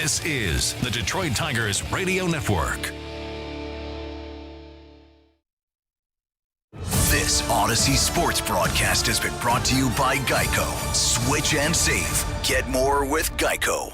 This is the Detroit Tigers Radio Network. This Odyssey sports broadcast has been brought to you by Geico. Switch and save. Get more with Geico.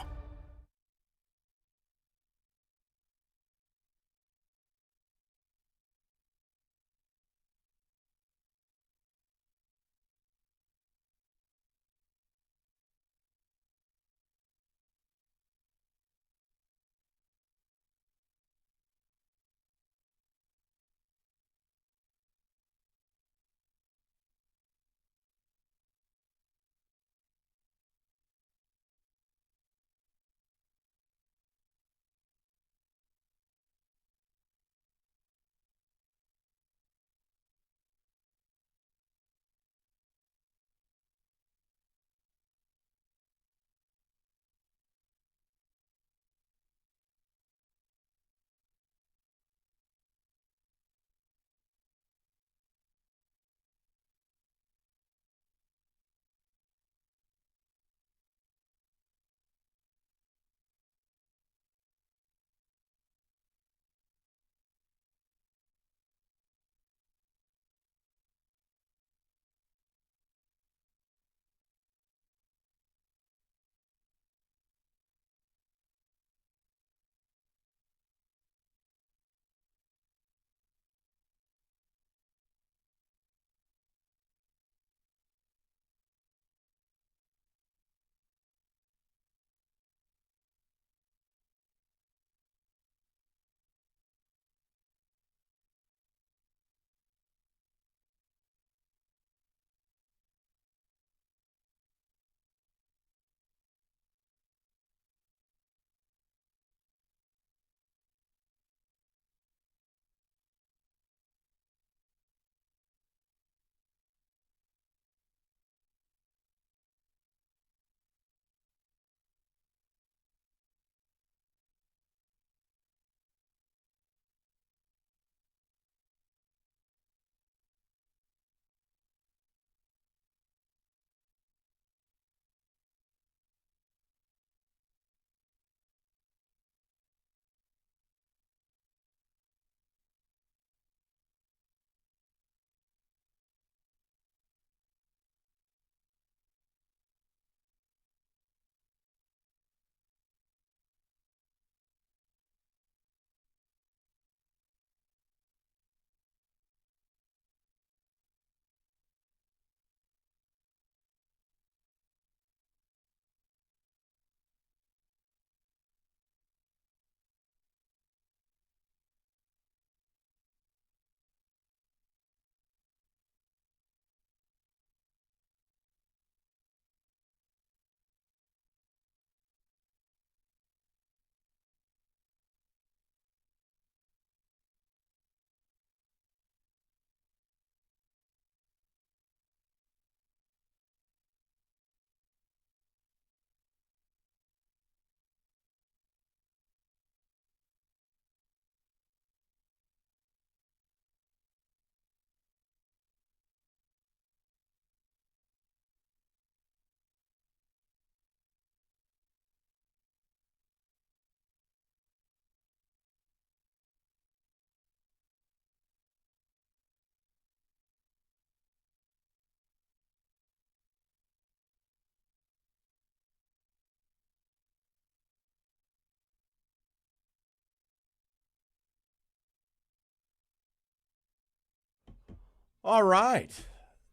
All right.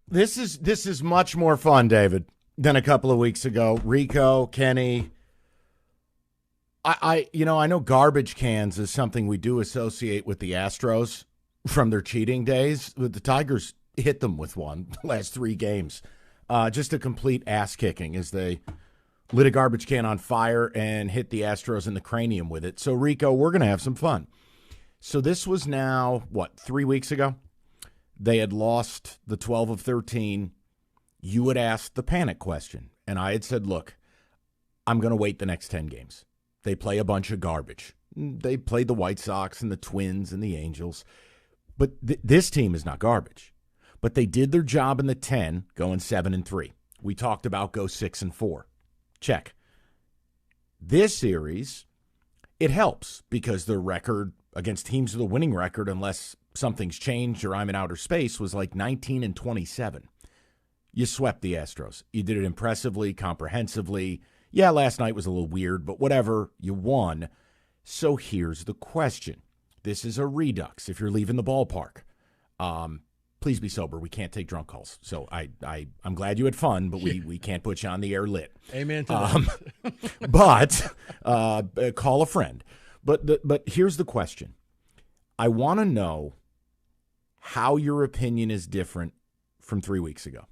This is much more fun, David, than a couple of weeks ago. Rico, Kenny. I know garbage cans is something we do associate with the Astros from their cheating days. The Tigers hit them with one the last 3 games. Just a complete ass kicking as they lit a garbage can on fire and hit the Astros in the cranium with it. So, Rico, we're going to have some fun. So this was now, 3 weeks ago? They had lost the 12 of 13. You had asked the panic question, and I had said, look, I'm going to wait the next 10 games. They play a bunch of garbage. They played the White Sox and the Twins and the Angels. But this team is not garbage. But they did their job in the 10, going 7-3. We talked about go 6-4. Check. This series, It helps because their record against teams with a winning record, unless something's changed or I'm in outer space, was like 19-27. You swept the Astros. You did it impressively, comprehensively. Yeah, last night was a little weird, but whatever. You won. So here's the question. This is a redux if you're leaving the ballpark. Please be sober. We can't take drunk calls. So I'm glad you had fun, but we can't put you on the air lit. Amen to that. But call a friend. But here's the question. I want to know how your opinion is different from 3 weeks ago.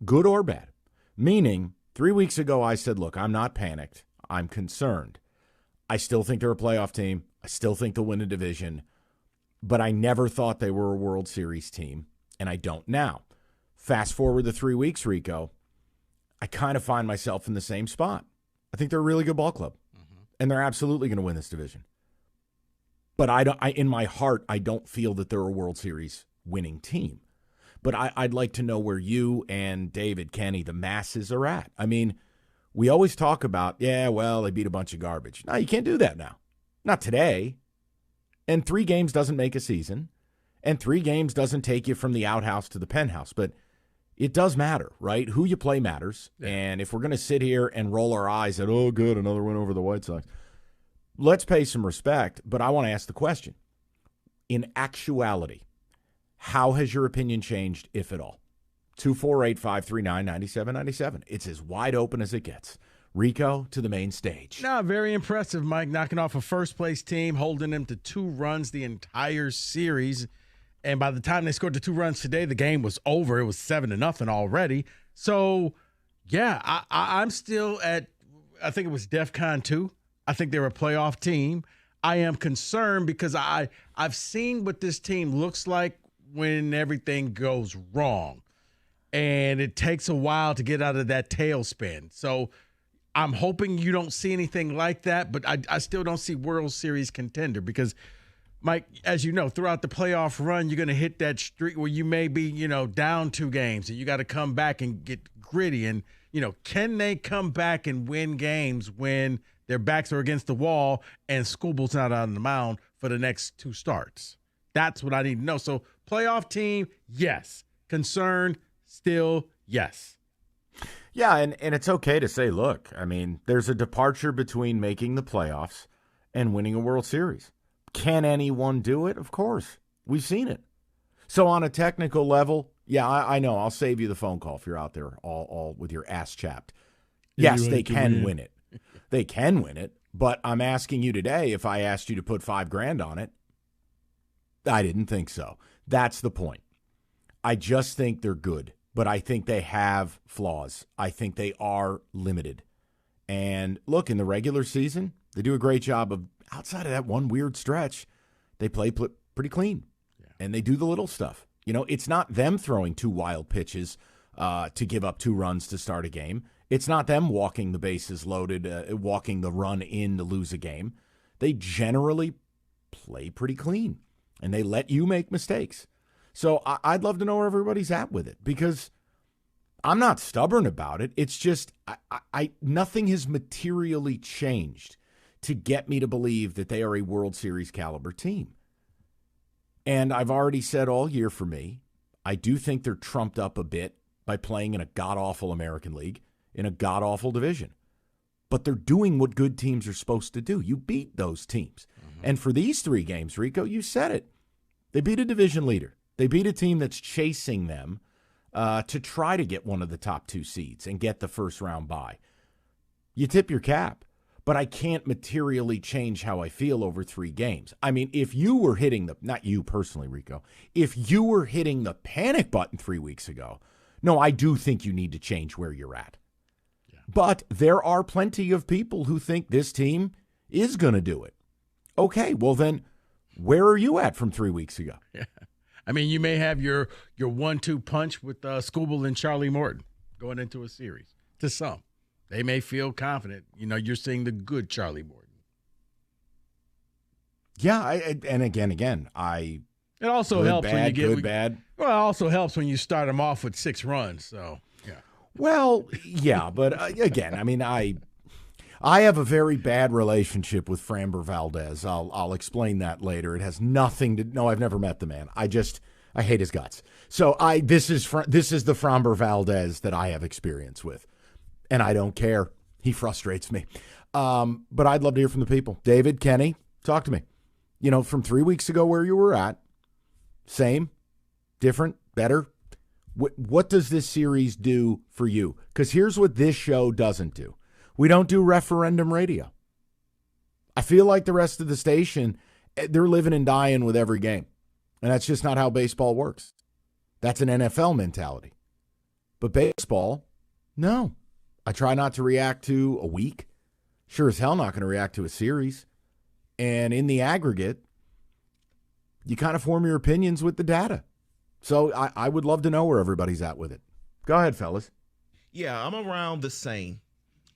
Good or bad. Meaning, 3 weeks ago I said, look, I'm not panicked. I'm concerned. I still think they're a playoff team. I still think they'll win a division. But I never thought they were a World Series team, and I don't now. Fast forward the 3 weeks, Rico, I kind of find myself in the same spot. I think they're a really good ball club, and they're absolutely going to win this division. But in my heart, I don't feel that they're a World Series winning team. But I'd like to know where you and David, Kenny, the masses are at. I mean, we always talk about, they beat a bunch of garbage. No, you can't do that now. Not today. And 3 games doesn't make a season. And 3 games doesn't take you from the outhouse to the penthouse. But it does matter, right? Who you play matters. Yeah. And if we're going to sit here and roll our eyes at, oh, good, another win over the White Sox, let's pay some respect. But I want to ask the question. In actuality, how has your opinion changed, if at all? 248-539-9797. It's as wide open as it gets. Rico, to the main stage. No, very impressive, Mike, knocking off a first-place team, holding them to 2 runs the entire series. And by the time they scored the 2 runs today, the game was over. It was 7-0 already. So, yeah, I'm still at, I think it was DEFCON 2. I think they're a playoff team. I am concerned because I've seen what this team looks like when everything goes wrong. And it takes a while to get out of that tailspin. So I'm hoping you don't see anything like that, but I still don't see World Series contender because, Mike, as you know, throughout the playoff run, you're going to hit that streak where you may be, down 2 games and you got to come back and get gritty. And, can they come back and win games when their backs are against the wall and Skubal's not on the mound for the next 2 starts? That's what I need to know. So playoff team, yes. Concern, still, yes. Yeah, and it's okay to say, look, I mean, there's a departure between making the playoffs and winning a World Series. Can anyone do it? Of course. We've seen it. So on a technical level, yeah, I know. I'll save you the phone call if you're out there all with your ass chapped. Yes, they can win it. They can win it, but I'm asking you today, if I asked you to put $5,000 on it, I didn't think so. That's the point. I just think they're good, but I think they have flaws. I think they are limited. And look, in the regular season, they do a great job of, outside of that one weird stretch, they play pretty clean. Yeah. And they do the little stuff. It's not them throwing 2 wild pitches to give up 2 runs to start a game. It's not them walking the bases loaded, walking the run in to lose a game. They generally play pretty clean, and they let you make mistakes. So I'd love to know where everybody's at with it, because I'm not stubborn about it. It's just nothing has materially changed to get me to believe that they are a World Series caliber team. And I've already said all year, for me, I do think they're trumped up a bit by playing in a god-awful American League, in a god-awful division. But they're doing what good teams are supposed to do. You beat those teams. Mm-hmm. And for these 3 games, Rico, you said it. They beat a division leader. They beat a team that's chasing them to try to get one of the top 2 seeds and get the first-round bye. You tip your cap. But I can't materially change how I feel over 3 games. I mean, if you were hitting not you personally, Rico, if you were hitting the panic button 3 weeks ago, no, I do think you need to change where you're at. Yeah. But there are plenty of people who think this team is going to do it. Okay, well then, where are you at from 3 weeks ago? Yeah. I mean, you may have your 1-2 punch with Skubal and Charlie Morton going into a series. To some, they may feel confident. You're seeing the good Charlie Morton. Yeah, and again, it also helps when you get good, bad. Well, it also helps when you start them off with 6 runs. So yeah. Well, yeah, but again, I mean, I have a very bad relationship with Framber Valdez. I'll explain that later. It has nothing to. No, I've never met the man. I hate his guts. So this is the Framber Valdez that I have experience with, and I don't care. He frustrates me. But I'd love to hear from the people. David, Kenny, talk to me. From 3 weeks ago where you were at, same, different, better. What does this series do for you? Because here's what this show doesn't do. We don't do referendum radio. I feel like the rest of the station, they're living and dying with every game. And that's just not how baseball works. That's an NFL mentality. But baseball, no. I try not to react to a week. Sure as hell not going to react to a series. And in the aggregate, you kind of form your opinions with the data. So I would love to know where everybody's at with it. Go ahead, fellas. Yeah, I'm around the same.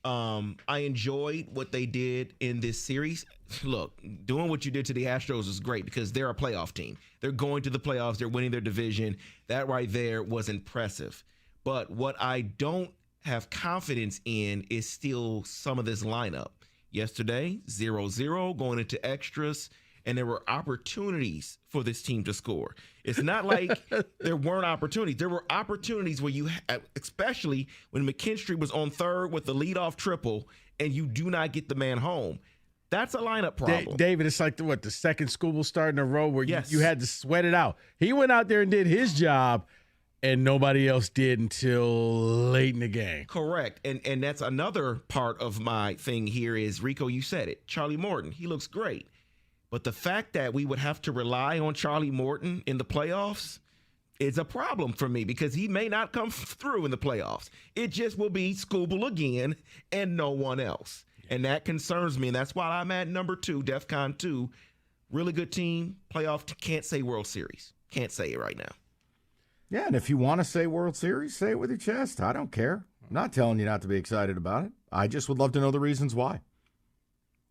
I enjoyed what they did in this series. Look, doing what you did to the Astros is great because they're a playoff team. They're going to the playoffs. They're winning their division. That right there was impressive. But what I don't have confidence in is still some of this lineup. Yesterday, 0-0, going into extras, and there were opportunities for this team to score. It's not like there weren't opportunities. There were opportunities where especially when McKinstry was on third with the leadoff triple, and you do not get the man home. That's a lineup problem. David, it's like the second school start in a row where yes. you had to sweat it out. He went out there and did his job, and nobody else did until late in the game. Correct. And that's another part of my thing here is, Rico, you said it. Charlie Morton, he looks great. But the fact that we would have to rely on Charlie Morton in the playoffs is a problem for me because he may not come through in the playoffs. It just will be Scooble again and no one else. And that concerns me. And that's why I'm at number 2, DEFCON 2. Really good team. Playoff, can't say World Series. Can't say it right now. Yeah, and if you want to say World Series, say it with your chest. I don't care. I'm not telling you not to be excited about it. I just would love to know the reasons why.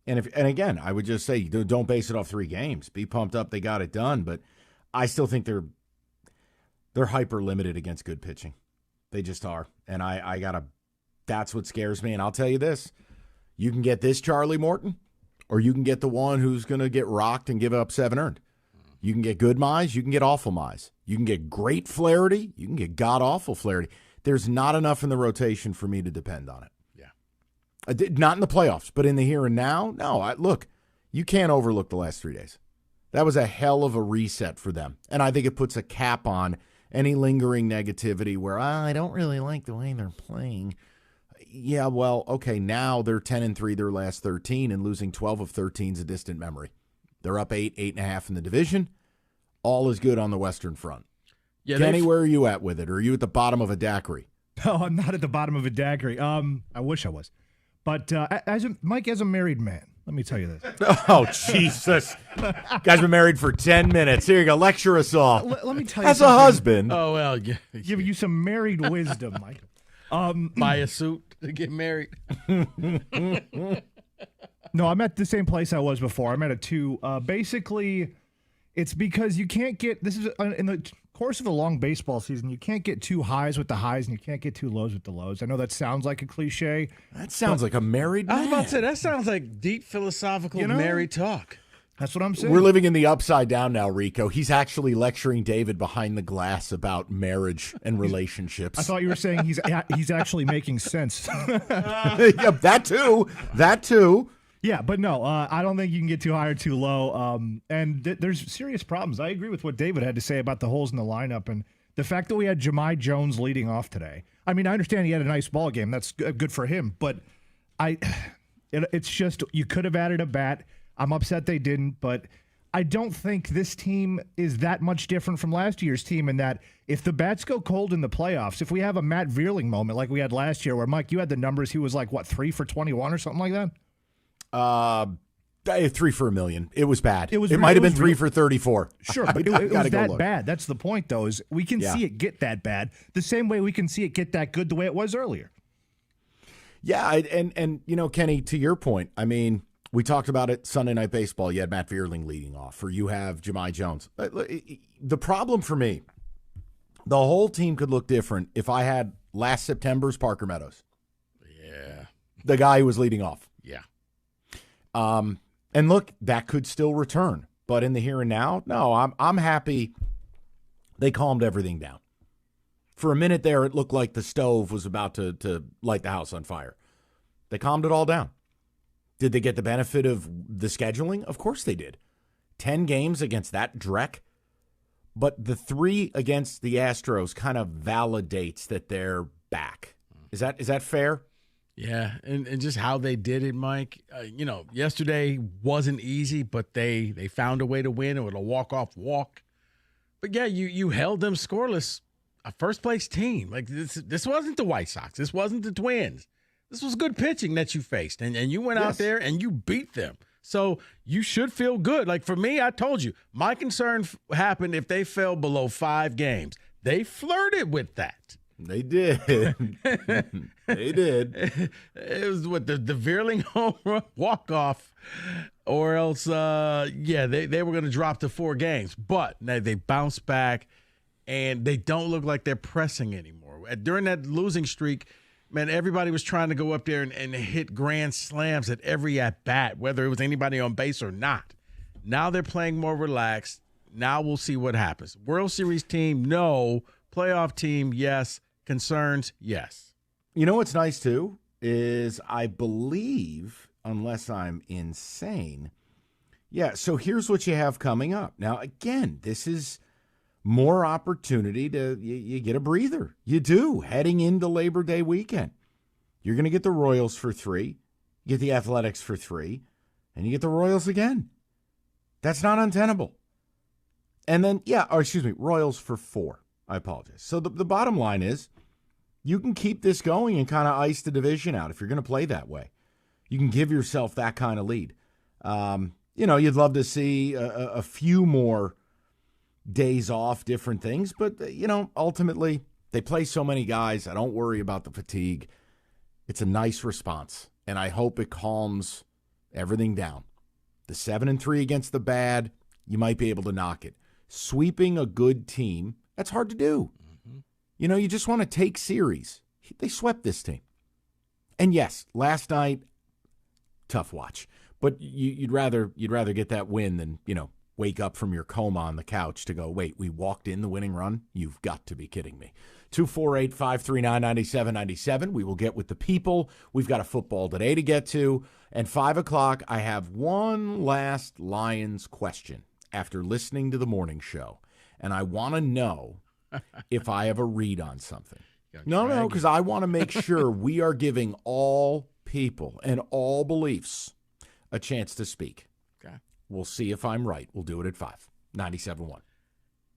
And again, I would just say don't base it off 3 games. Be pumped up they got it done, but I still think they're hyper limited against good pitching. They just are. And that's what scares me. And I'll tell you this. You can get this Charlie Morton, or you can get the one who's going to get rocked and give up 7 earned. You can get good Mize, you can get awful Mize. You can get great Flaherty, you can get god-awful Flaherty. There's not enough in the rotation for me to depend on it. Yeah. Not in the playoffs, but in the here and now, no. Look, you can't overlook the last 3 days. That was a hell of a reset for them. And I think it puts a cap on any lingering negativity where, I don't really like the way they're playing. Yeah, well, okay, now they're 10-3 their last 13, and losing 12 of 13 is a distant memory. They're up 8.5 in the division. All is good on the Western Front. Yeah, Kenny, where are you at with it? Or are you at the bottom of a daiquiri? No, I'm not at the bottom of a daiquiri. I wish I was. But Mike, as a married man, let me tell you this. Oh, Jesus. Guy's been married for 10 minutes. Here you go. Lecture us all. Let me tell you as something. a husband. Oh, well. Yeah. Give you some married wisdom, Mike. Buy a suit to get married. No, I'm at the same place I was before. I'm at a 2. Basically, it's because you can't get – this is in the course of a long baseball season, you can't get too highs with the highs and you can't get too lows with the lows. I know that sounds like a cliche. That sounds like a married man. I was about to say, that sounds like deep philosophical married talk. That's what I'm saying. We're living in the upside down now, Rico. He's actually lecturing David behind the glass about marriage and relationships. I thought you were saying he's actually making sense. Yeah, that too. That too. Yeah, but no, I don't think you can get too high or too low. And there's serious problems. I agree with what David had to say about the holes in the lineup and the fact that we had Jahmai Jones leading off today. I mean, I understand he had a nice ball game. That's good for him. But it's just you could have added a bat. I'm upset they didn't, but I don't think this team is that much different from last year's team in that if the bats go cold in the playoffs, if we have a Matt Vierling moment like we had last year where, Mike, you had the numbers, he was like, 3 for 21 or something like that? 3 for a million. It was bad. It might have been 3 for 34. Sure, but it was that bad. That's the point, though, is we can see it get that bad the same way we can see it get that good the way it was earlier. Yeah, and Kenny, to your point, I mean, we talked about it Sunday Night Baseball. You had Matt Vierling leading off, or you have Jahmai Jones. The problem for me, the whole team could look different if I had last September's Parker Meadows. Yeah. The guy who was leading off. And look, that could still return. But in the here and now, no, I'm happy they calmed everything down. For a minute there, it looked like the stove was about to light the house on fire. They calmed it all down. Did they get the benefit of the scheduling? Of course they did. 10 games against that dreck. But the 3 against the Astros kind of validates that they're back. Is that fair? Yeah, and just how they did it, Mike. Yesterday wasn't easy, but they found a way to win. It was a walk-off walk. But, yeah, you held them scoreless, a first-place team. Like, this wasn't the White Sox. This wasn't the Twins. This was good pitching that you faced, and you went out there and you beat them. So you should feel good. Like, for me, I told you, my concern happened if they fell below 5 games. They flirted with that. They did. They did. It was what the Veerling home run walk-off, or else, they were going to drop to 4 games. But they bounced back, and they don't look like they're pressing anymore. During that losing streak, man, everybody was trying to go up there and hit grand slams at every at-bat, whether it was anybody on base or not. Now they're playing more relaxed. Now we'll see what happens. World Series team, no. Playoff team, yes. Concerns, yes. You know what's nice, too, is I believe, unless I'm insane, so here's what you have coming up. Now, again, this is more opportunity to you get a breather. You do, heading into Labor Day weekend. You're going to get the Royals for 3, you get the Athletics for 3, and you get the Royals again. That's not untenable. And then, Royals for 4. I apologize. So the bottom line is you can keep this going and kind of ice the division out if you're going to play that way. You can give yourself that kind of lead. You'd love to see a few more days off, different things. But, ultimately, they play so many guys. I don't worry about the fatigue. It's a nice response, and I hope it calms everything down. The 7-3 against the bad, you might be able to knock it. Sweeping a good team, that's hard to do. Mm-hmm. You just want to take series. They swept this team. And yes, last night, tough watch. But you'd rather get that win than, wake up from your coma on the couch to go, wait, we walked in the winning run? You've got to be kidding me. 248-539-9797. We will get with the people. We've got a football today to get to. And 5 o'clock, I have one last Lions question after listening to the morning show. And I want to know if I have a read on something. No, because I want to make sure we are giving all people and all beliefs a chance to speak. Okay. We'll see if I'm right. We'll do it at 5. 97.1.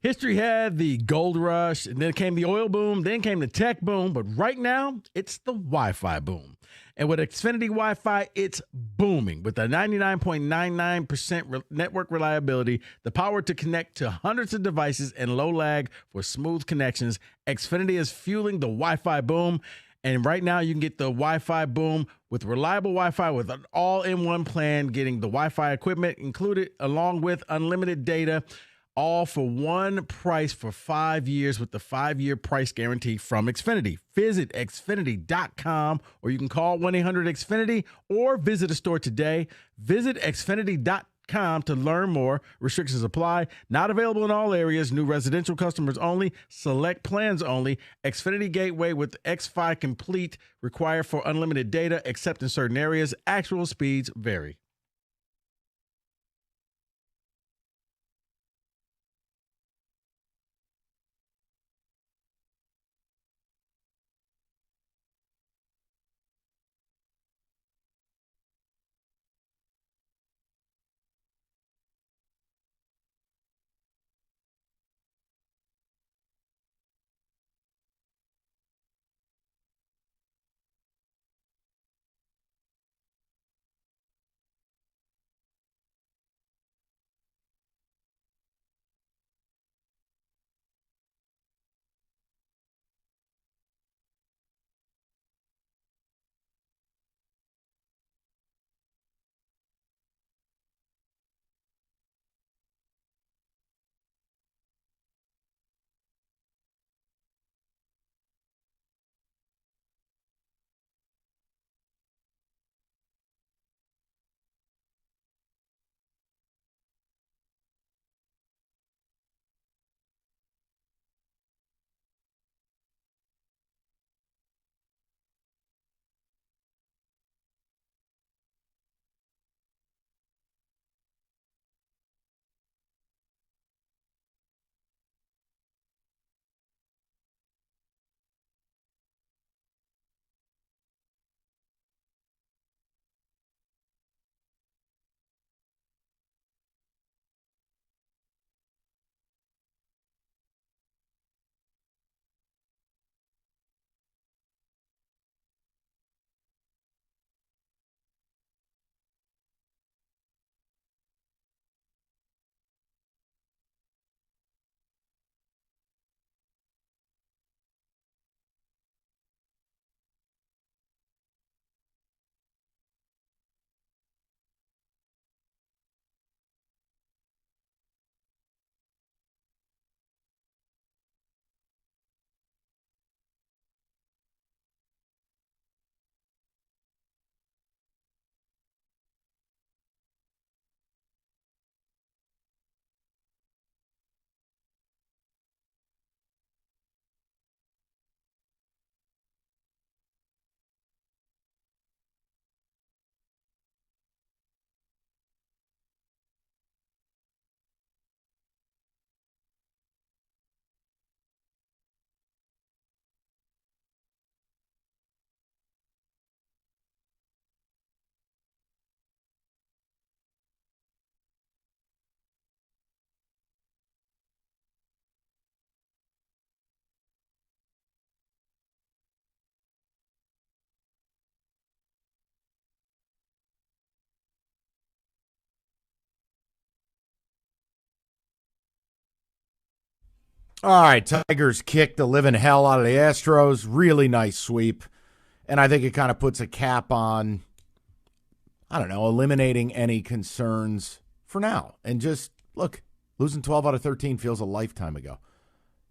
History had the gold rush, and then came the oil boom, then came the tech boom, but right now, it's the Wi-Fi boom. And with Xfinity Wi-Fi, it's booming. With a 99.99% network reliability, the power to connect to hundreds of devices, and low lag for smooth connections, Xfinity is fueling the Wi-Fi boom. And right now, you can get the Wi-Fi boom with reliable Wi-Fi with an all-in-one plan, getting the Wi-Fi equipment included along with unlimited data, all for one price for 5 years with the 5-year price guarantee from Xfinity. Visit Xfinity.com, or you can call 1-800-XFINITY or visit a store today. Visit Xfinity.com to learn more. Restrictions apply. Not available in all areas. New residential customers only. Select plans only. Xfinity Gateway with X-Fi Complete required for unlimited data, except in certain areas. Actual speeds vary. All right, Tigers kicked the living hell out of the Astros. Really nice sweep. And I think it kind of puts a cap on, I don't know, eliminating any concerns for now. And just, look, losing 12 out of 13 feels a lifetime ago.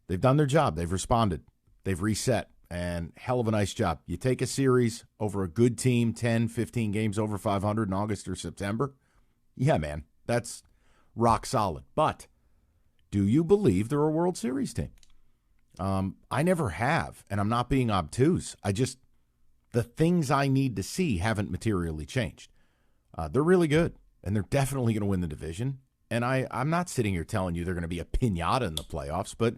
They've done their job. They've responded. They've reset. And hell of a nice job. You take a series over a good team, 10, 15 games over 500 in August or September. Yeah, man, that's rock solid. But do you believe they're a World Series team? I never have, and I'm not being obtuse. The things I need to see haven't materially changed. They're really good, and they're definitely going to win the division. And I'm not sitting here telling you they're going to be a piñata in the playoffs, but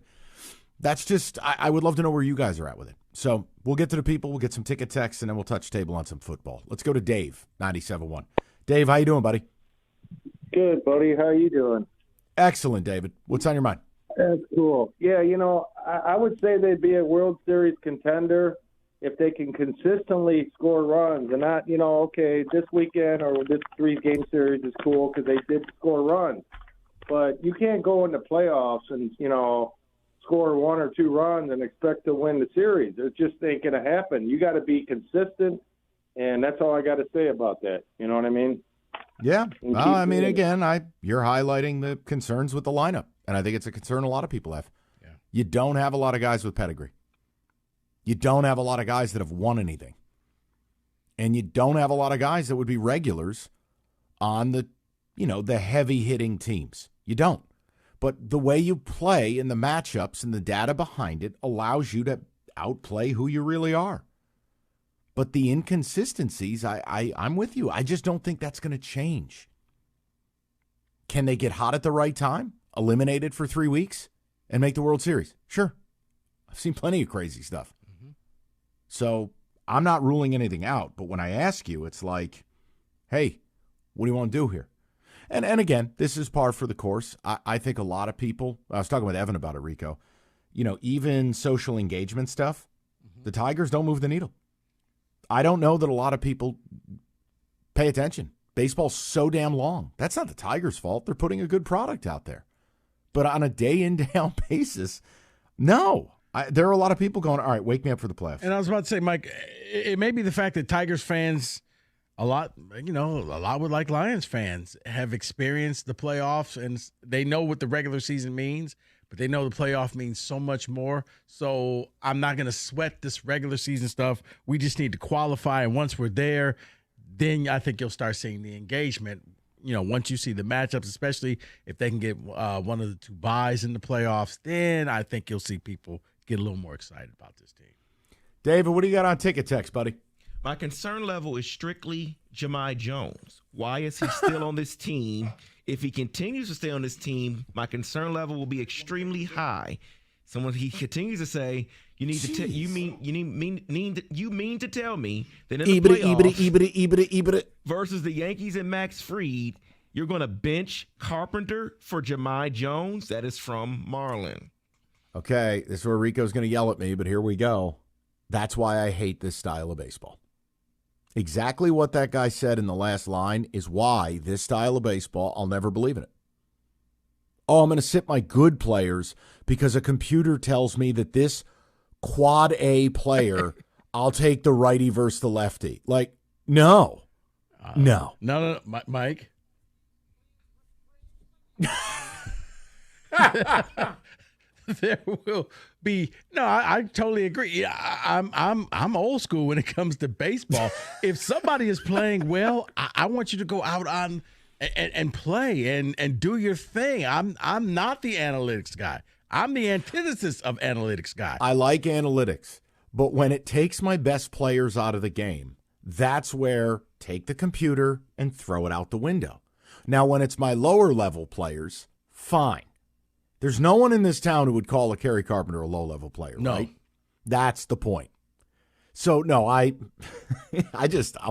that's just, I would love to know where you guys are at with it. So we'll get to the people, we'll get some ticket texts, and then we'll touch table on some football. Let's go to Dave, 97.1. Dave, how you doing, buddy? Good, buddy. How you doing? Excellent, David. What's on your mind? That's cool. Yeah, I would say they'd be a World Series contender if they can consistently score runs and not, okay, this weekend or this 3-game series is cool because they did score runs. But you can't go into playoffs and, score 1 or 2 runs and expect to win the series. It just ain't going to happen. You got to be consistent, and that's all I got to say about that. You know what I mean? Yeah. Well, I mean, again, you're highlighting the concerns with the lineup, and I think it's a concern a lot of people have. Yeah. You don't have a lot of guys with pedigree. You don't have a lot of guys that have won anything. And you don't have a lot of guys that would be regulars on the heavy-hitting teams. You don't. But the way you play and the matchups and the data behind it allows you to outplay who you really are. But the inconsistencies, I'm with you. I just don't think that's going to change. Can they get hot at the right time, eliminated for 3 weeks, and make the World Series? Sure. I've seen plenty of crazy stuff. Mm-hmm. So I'm not ruling anything out. But when I ask you, it's like, hey, what do you want to do here? And again, this is par for the course. I think a lot of people, I was talking with Evan about it, Rico, even social engagement stuff, the Tigers don't move the needle. I don't know that a lot of people pay attention. Baseball's so damn long. That's not the Tigers' fault. They're putting a good product out there. But on a day-in, day-out basis, no. There are a lot of people going, all right, wake me up for the playoffs. And I was about to say, Mike, it may be the fact that Tigers fans, a lot would like Lions fans, have experienced the playoffs, and they know what the regular season means, but they know the playoff means so much more. So I'm not going to sweat this regular season stuff. We just need to qualify, and once we're there, then I think you'll start seeing the engagement. Once you see the matchups, especially if they can get one of the 2 byes in the playoffs, then I think you'll see people get a little more excited about this team. David, what do you got on ticket text, buddy? My concern level is strictly Jahmai Jones. Why is he still on this team? If he continues to stay on this team, my concern level will be extremely high. He continues to say, you need to you mean to tell me that in the playoffs versus the Yankees and Max Fried, you're going to bench Carpenter for Jahmai Jones? That is from Marlon. Okay, this is where Rico's going to yell at me, but here we go. That's why I hate this style of baseball. Exactly what that guy said in the last line is why this style of baseball, I'll never believe in it. Oh, I'm going to sit my good players because a computer tells me that this quad A player, I'll take the righty versus the lefty. Like, no. No, Mike. There will be I totally agree. I'm old school when it comes to baseball. If somebody is playing well, I want you to go out on and play and do your thing. I'm not the analytics guy. I'm the antithesis of analytics guy. I like analytics, but when it takes my best players out of the game, that's where take the computer and throw it out the window. Now, when it's my lower level players, fine. There's no one in this town who would call a Kerry Carpenter a low-level player, right? That's the point. So, no, I'm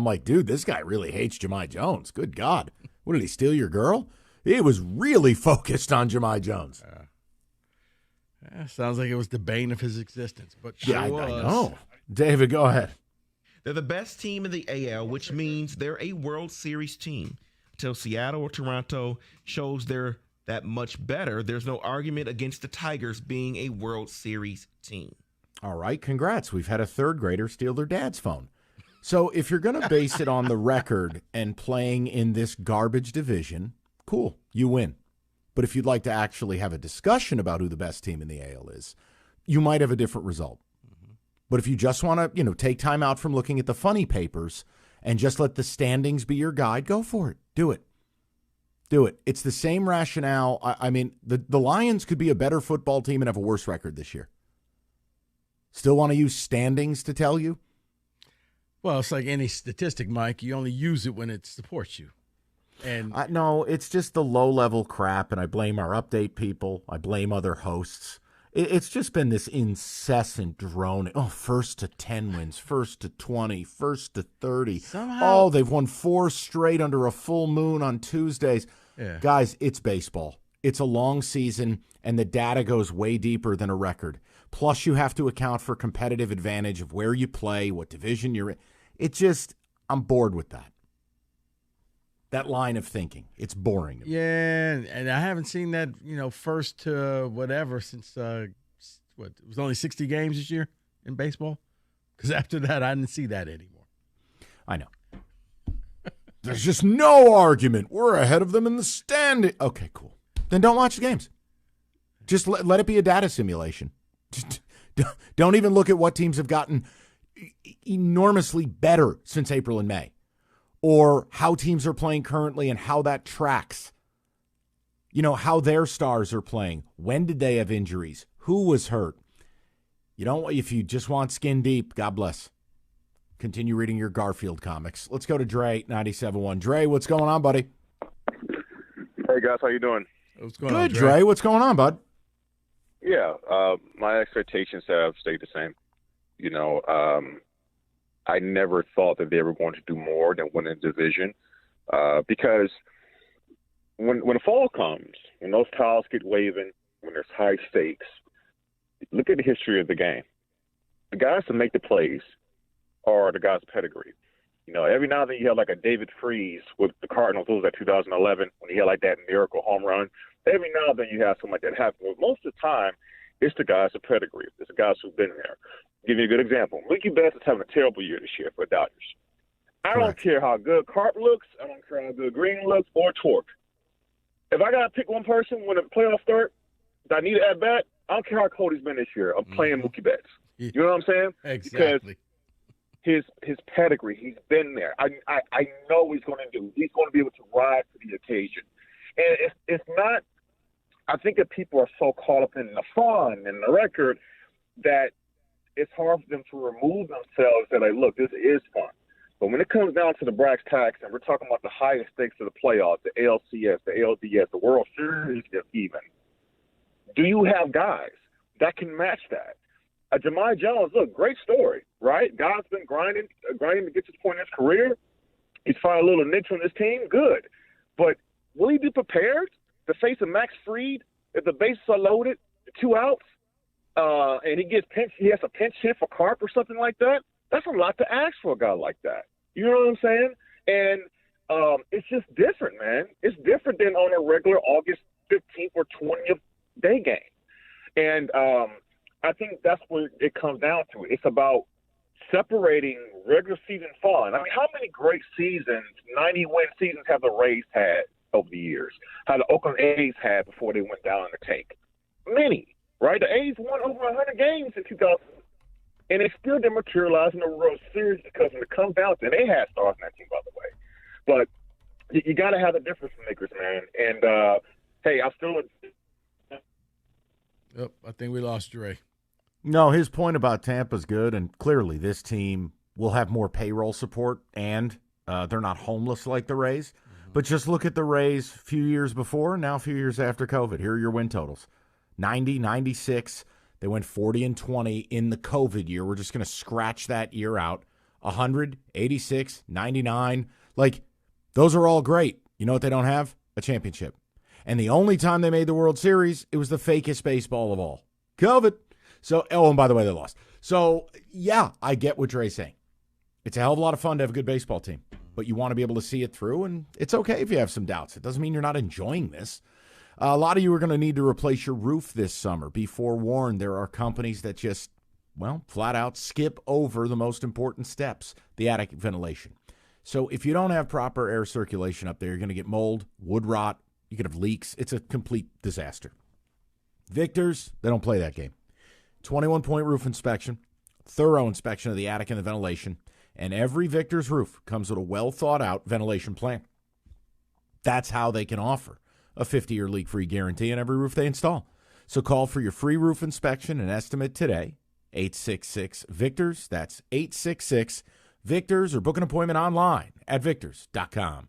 like, dude, this guy really hates Jahmai Jones. Good God. What, did he steal your girl? He was really focused on Jahmai Jones. Sounds like it was the bane of his existence. But yeah, I know. David, go ahead. They're the best team in the AL, which means they're a World Series team. Until Seattle or Toronto shows they're that much better, there's no argument against the Tigers being a World Series team. All right, congrats. We've had a third grader steal their dad's phone. So if you're going to base it on the record and playing in this garbage division, cool, you win. But if you'd like to actually have a discussion about who the best team in the AL is, you might have a different result. But if you just want to, take time out from looking at the funny papers and just let the standings be your guide, go for it. Do it. Do it. It's the same rationale. I mean, the Lions could be a better football team and have a worse record this year. Still want to use standings to tell you? Well, it's like any statistic, Mike. You only use it when it supports you. And no, it's just the low-level crap, and I blame our update people. I blame other hosts. It's just been this incessant droning. Oh, first to 10 wins, first to 20, first to 30. Somehow, they've won 4 straight under a full moon on Tuesdays. Yeah. Guys, it's baseball. It's a long season, and the data goes way deeper than a record. Plus, you have to account for competitive advantage of where you play, what division you're in. I'm bored with that. That line of thinking. It's boring. Yeah, and I haven't seen that, first to whatever since, it was only 60 games this year in baseball? Because after that, I didn't see that anymore. I know. There's just no argument. We're ahead of them in the standing. Okay, cool. Then don't watch the games. Just let it be a data simulation. Just don't even look at what teams have gotten enormously better since April and May, or how teams are playing currently and how that tracks. How their stars are playing. When did they have injuries? Who was hurt? If you just want skin deep, God bless. Continue reading your Garfield comics. Let's go to Dre, 97.1. Dre, what's going on, buddy? Hey, guys, how you doing? What's going on, Good, Dre? What's going on, bud? Yeah, my expectations have stayed the same. I never thought that they were going to do more than win a division because when fall comes, when those towels get waving, when there's high stakes, look at the history of the game. The guys that make the plays are the guys' pedigree. Every now and then you have like a David Freese with the Cardinals. It was that 2011 when he had like that miracle home run. Every now and then you have something like that happen. But most of the time, it's the guys of pedigree. It's the guys who've been there. I'll give you a good example. Mookie Betts is having a terrible year this year for the Dodgers. I don't care how good Carp looks. I don't care how good Green looks or Torque. If I got to pick one person when the playoffs start that I need to at bat, I don't care how cold he's been this year. I'm playing Mookie Betts. You know what I'm saying? Exactly. Because his pedigree, he's been there. I know he's going to do. He's going to be able to rise to the occasion. And it's not – I think that people are so caught up in the fun and the record that it's hard for them to remove themselves that, look, this is fun. But when it comes down to the brass tacks, and we're talking about the highest stakes of the playoffs, the ALCS, the ALDS, the World Series even, do you have guys that can match that? Jahmai Jones, look, great story, right? Guy's been grinding to get to this point in his career. He's found a little niche on this team, good. But will he be prepared to face a Max Fried if the bases are loaded, 2 outs, and he has a pinch hit for Carp or something like that? That's a lot to ask for a guy like that. You know what I'm saying? And it's just different, man. It's different than on a regular August 15th or 20th day game. And I think that's what it comes down to. It's about separating regular season fun. I mean, how many great seasons, 90-win seasons have the Rays had over the years? How the Oakland A's had before they went down in the tank? Many, right? The A's won over 100 games in 2000, and they still didn't materialize in the World Series because when it comes down to it, they had stars in that team, by the way. But you got to have the difference makers, man. And, hey, I'm still Yep, I think we lost Dre. No, his point about Tampa's good, and clearly this team will have more payroll support, and they're not homeless like the Rays. But just look at the Rays a few years before, now a few years after COVID. Here are your win totals. 90, 96. They went 40-20 in the COVID year. We're just going to scratch that year out. 100, 86, 99. Like, those are all great. You know what they don't have? A championship. And the only time they made the World Series, it was the fakest baseball of all. COVID. So, and by the way, they lost. So, yeah, I get what Dre's saying. It's a hell of a lot of fun to have a good baseball team, but you want to be able to see it through, and it's okay if you have some doubts. It doesn't mean you're not enjoying this. A lot of you are going to need to replace your roof this summer. Be forewarned, there are companies that just, flat out skip over the most important steps, the attic ventilation. So if you don't have proper air circulation up there, you're going to get mold, wood rot, you could have leaks. It's a complete disaster. Victors, they don't play that game. 21-point roof inspection, thorough inspection of the attic and the ventilation, and every Victor's roof comes with a well-thought-out ventilation plan. That's how they can offer a 50-year leak-free guarantee on every roof they install. So call for your free roof inspection and estimate today, 866-VICTORS. That's 866-VICTORS, or book an appointment online at victors.com.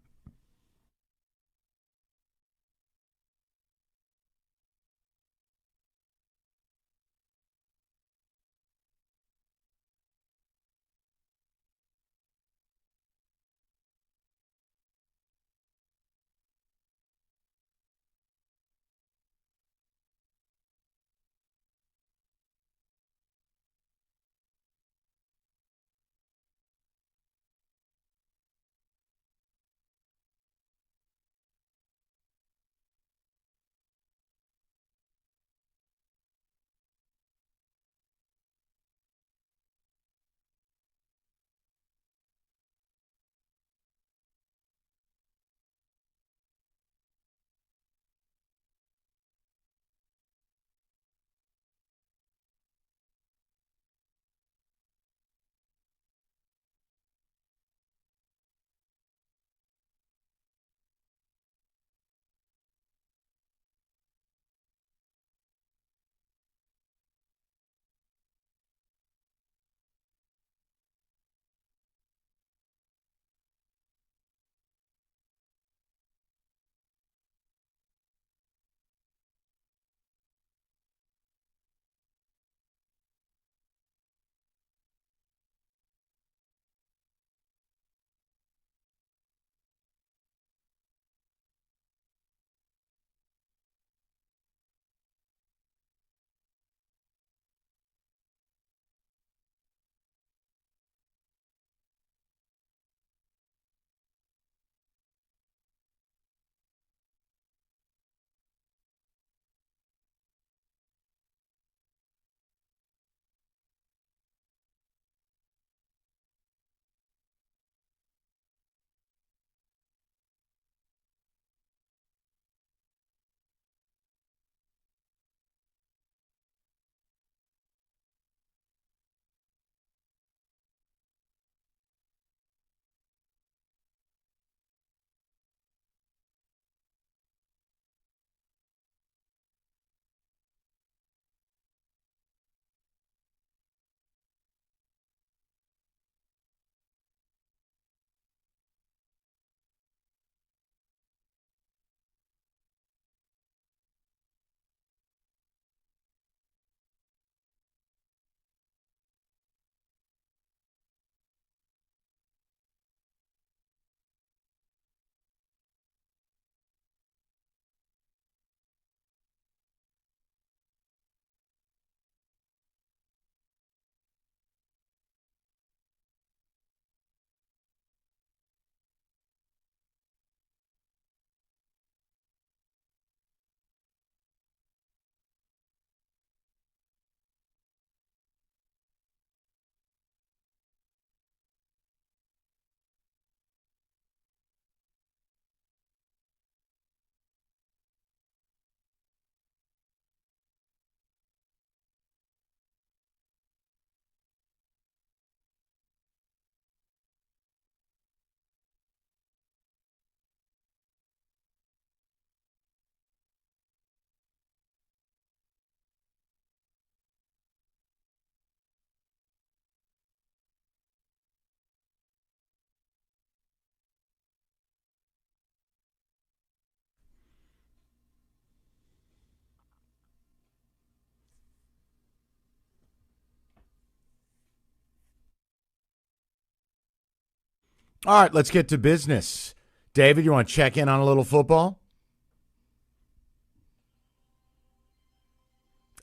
All right, let's get to business. David, you want to check in on a little football?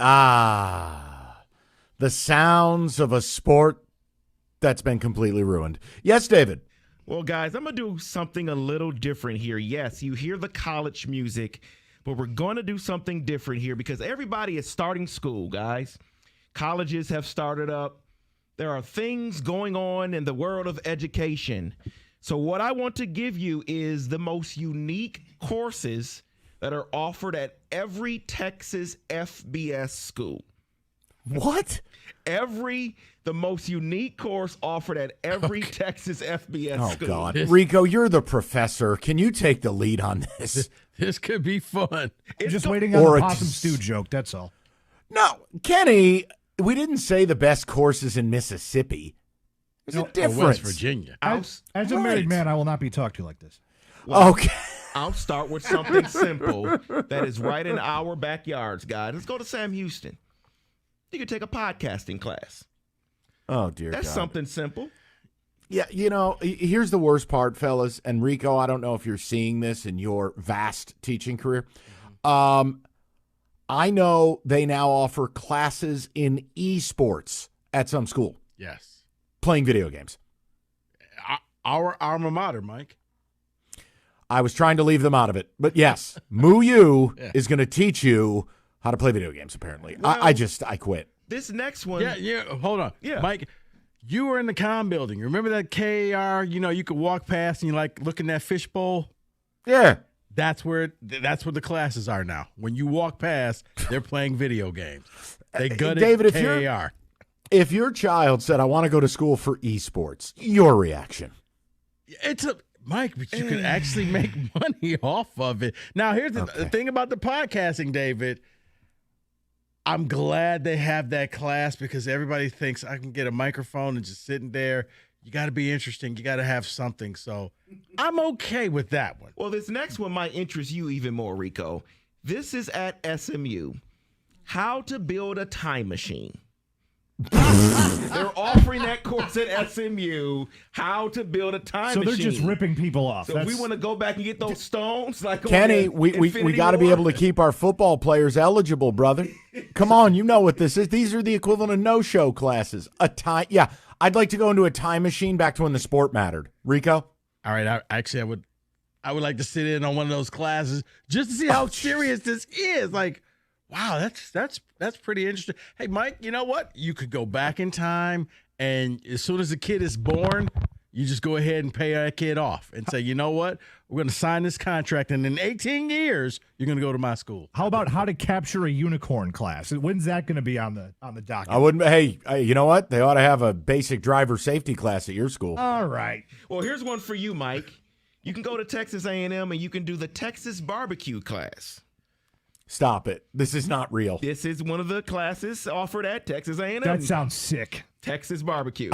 The sounds of a sport that's been completely ruined. Yes, David. Well, guys, I'm going to do something a little different here. Yes, you hear the college music, but we're going to do something different here because everybody is starting school, guys. Colleges have started up. There are things going on in the world of education. So what I want to give you is the most unique courses that are offered at every Texas FBS school. What? The most unique course offered at every Texas FBS school. Oh, God. Rico, you're the professor. Can you take the lead on this? This could be fun. I'm just waiting on the possum stew joke, that's all. No, Kenny, we didn't say the best courses in Mississippi. There's a difference. West Virginia. As a married man, I will not be talked to like this. Well, okay. I'll start with something simple that is right in our backyards, guys. Let's go to Sam Houston. You can take a podcasting class. Oh, dear That's God. something simple. Yeah, here's the worst part, fellas. And Rico, I don't know if you're seeing this in your vast teaching career. I know they now offer classes in esports at some school. Yes. Playing video games. Our alma mater, Mike. I was trying to leave them out of it. But yes, MooU is going to teach you how to play video games, apparently. Well, I quit. This next one. Yeah, hold on. Yeah. Mike, you were in the comm building. Remember that KAR, you could walk past and you look in that fishbowl? Yeah. That's where the classes are now. When you walk past, they're playing video games. They gutted David, KAR. If your child said, I want to go to school for esports, your reaction? Mike, but you could actually make money off of it. Now, here's the thing about the podcasting, David. I'm glad they have that class because everybody thinks I can get a microphone and just sitting there. You got to be interesting. You got to have something. So I'm okay with that one. Well, this next one might interest you even more, Rico. This is at SMU. How to build a time machine. They're offering that course at SMU, how to build a time machine. So they're just ripping people off. So if we want to go back and get those stones, like Kenny, we got to be able to keep our football players eligible, brother. Come on, you know what this is. These are the equivalent of no-show classes. I'd like to go into a time machine back to when the sport mattered. Rico? All right, I would like to sit in on one of those classes just to see how serious this is. Like, wow, that's pretty interesting. Hey, Mike, you know what? You could go back in time, and as soon as the kid is born, you just go ahead and pay that kid off and say, you know what? We're going to sign this contract, and in 18 years, you're going to go to my school. How about how to capture a unicorn class? When's that going to be on the docket? I wouldn't. Hey, you know what? They ought to have a basic driver safety class at your school. All right. Well, here's one for you, Mike. You can go to Texas A&M, and you can do the Texas barbecue class. Stop it. This is not real. This is one of the classes offered at Texas A&M. That sounds sick. Texas barbecue.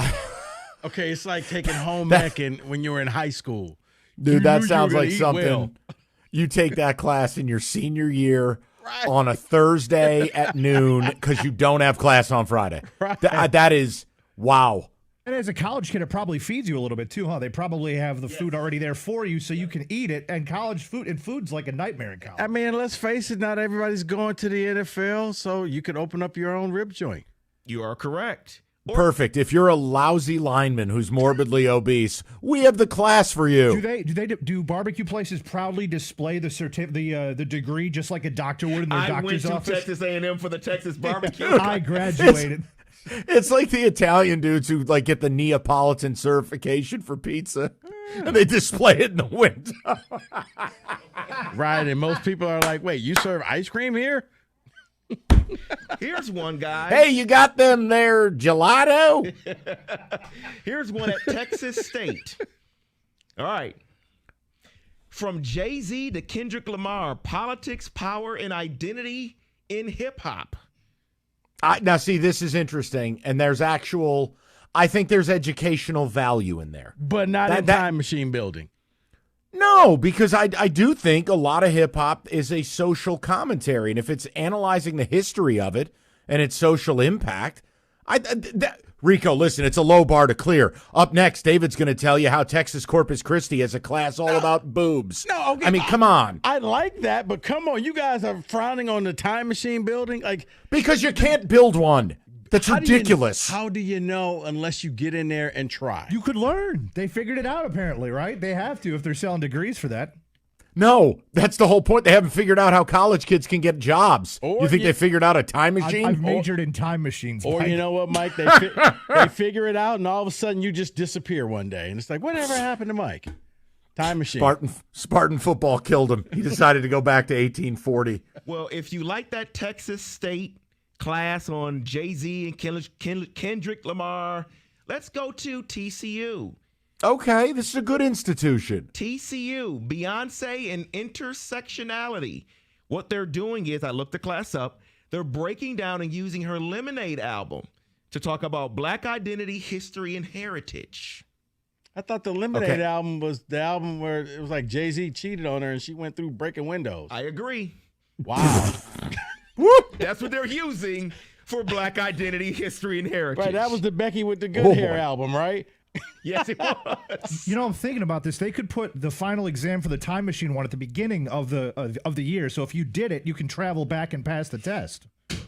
Okay, it's like taking home ec when you were in high school. Dude, that sounds like something you take that class in your senior year on a Thursday at noon because you don't have class on Friday. Right. That is, wow. And as a college kid, it probably feeds you a little bit too, huh? They probably have the food already there for you so you can eat it. And food's like a nightmare in college. I mean, let's face it, not everybody's going to the NFL, so you could open up your own rib joint. You are correct. Perfect. If you're a lousy lineman who's morbidly obese, we have the class for you. Do barbecue places proudly display the degree just like a doctor would in their doctor's office? I went to Texas A&M for the Texas barbecue. I graduated. It's like the Italian dudes who get the Neapolitan certification for pizza, and they display it in the window. Right, and most people are like, wait, you serve ice cream here? Here's one, guy. Hey, you got them there gelato? Here's one at Texas State. All right. From Jay-Z to Kendrick Lamar, politics, power, and identity in hip-hop. Now, see, this is interesting, and I think there's educational value in there. But not in time machine building. No, because I do think a lot of hip-hop is a social commentary, and if it's analyzing the history of it and its social impact, Rico, listen, it's a low bar to clear. Up next, David's going to tell you how Texas Corpus Christi has a class all about boobs. No, okay, I mean, come on. I like that, but come on, you guys are frowning on the time machine building? Because you can't build one. That's ridiculous. How do you know unless you get in there and try? You could learn. They figured it out, apparently, right? They have to if they're selling degrees for that. No, that's the whole point. They haven't figured out how college kids can get jobs. Or you think they figured out a time machine? I've majored in time machines. Or Mike. you know what, Mike? They figure it out, and all of a sudden you just disappear one day, and it's like, whatever happened to Mike? Time machine. Spartan football killed him. He decided to go back to 1840. Well, if you like that Texas State class on Jay-Z and Kendrick Lamar, let's go to TCU. Okay, this is a good institution. TCU, Beyonce and intersectionality. What they're doing is, I looked the class up, they're breaking down and using her Lemonade album to talk about Black identity, history, and heritage. I thought the Lemonade album was the album where it was like Jay-Z cheated on her and she went through breaking windows. I agree. Wow. That's what they're using for Black identity, history, and heritage. Right, that was the Becky with the good hair album, right? Yes, it was. You know, I'm thinking about this. They could put the final exam for the time machine one at the beginning of the year. So if you did it, you can travel back and pass the test.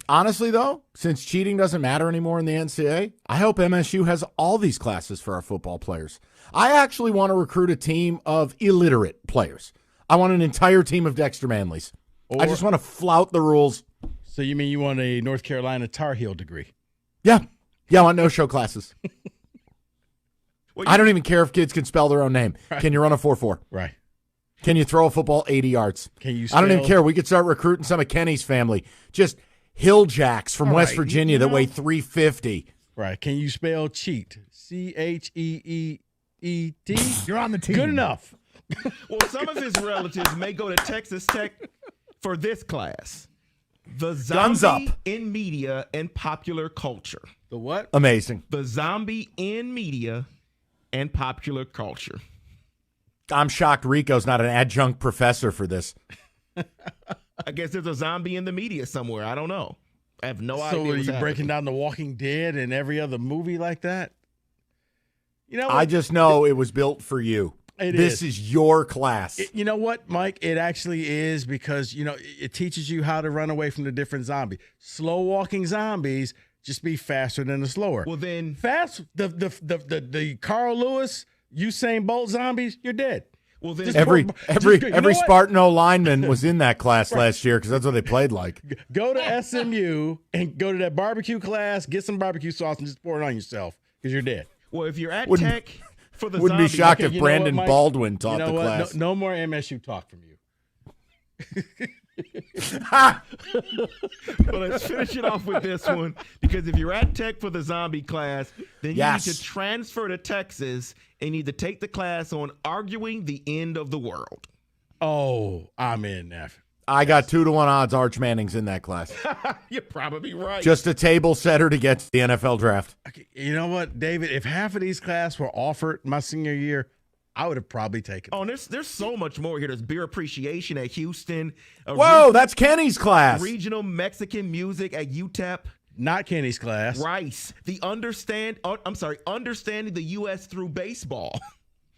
Honestly, though, since cheating doesn't matter anymore in the NCAA, I hope MSU has all these classes for our football players. I actually want to recruit a team of illiterate players. I want an entire team of Dexter Manleys. I just want to flout the rules. So you mean you want a North Carolina Tar Heel degree? Yeah, I want no-show classes. I don't even care if kids can spell their own name. Right. Can you run a 4.4? Right. Can you throw a football 80 yards? Can you? I don't even care. We could start recruiting some of Kenny's family. Just hill jacks from West Virginia that weigh 350. Right. Can you spell cheat? CHEEET? You're on the team. Good enough. Well, some of his relatives may go to Texas Tech for this class. The zombie in media and popular culture. The what? Amazing. The zombie in media and popular culture. I'm shocked Rico's not an adjunct professor for this. I guess there's a zombie in the media somewhere. I don't know. I have no idea. So are you breaking down The Walking Dead and every other movie like that? You know what? I just know it was built for you. This is your class. You know what, Mike? It actually is because, you know, it teaches you how to run away from the different zombies. Slow walking zombies just be faster than the slower. Well, then the Carl Lewis, Usain Bolt zombies, you're dead. Well, then every Spartan lineman was in that class last year because that's what they played like. Go to SMU and go to that barbecue class, get some barbecue sauce, and just pour it on yourself because you're dead. Well, if you're at Tech for the wouldn't zombies, be shocked if Brandon Baldwin taught the class. No more MSU talk from you. Well, let's finish it off with this one, because if you're at Tech for the zombie class, then you need to transfer to Texas and you need to take the class on arguing the end of the world. Oh, I'm in there. I got 2-1 odds Arch Manning's in that class. You're probably right. Just a table setter to get to the NFL draft. Okay, you know what, David? If half of these classes were offered my senior year, I would have probably taken them. Oh, there's so much more here. There's beer appreciation at Houston. Whoa, that's Kenny's class. Regional Mexican music at UTEP. Not Kenny's class. Rice. Understanding the U.S. through baseball.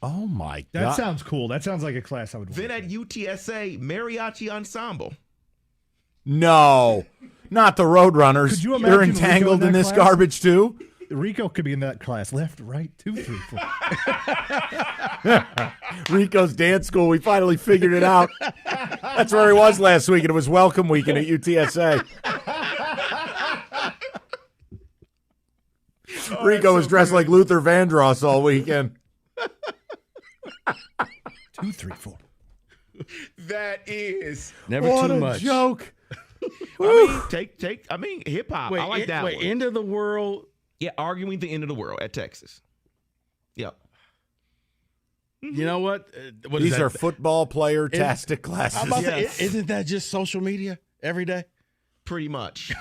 Oh, my God. That sounds cool. That sounds like a class I would want. Then at UTSA, Mariachi Ensemble. No, not the Roadrunners. Could you You're imagine entangled Rico in this class? Garbage, too? Rico could be in that class. Left, right, 2, 3, 4. Rico's dance school. We finally figured it out. That's where he was last week, and it was welcome weekend at UTSA. Rico was dressed like Luther Vandross all weekend. 2, 3, 4. That is Never what too a much. joke. I mean, hip hop. I like that one. End of the world. Yeah, arguing the end of the world at Texas. Yep. You know what? These are football player-tastic classes. Isn't that just social media every day? Pretty much.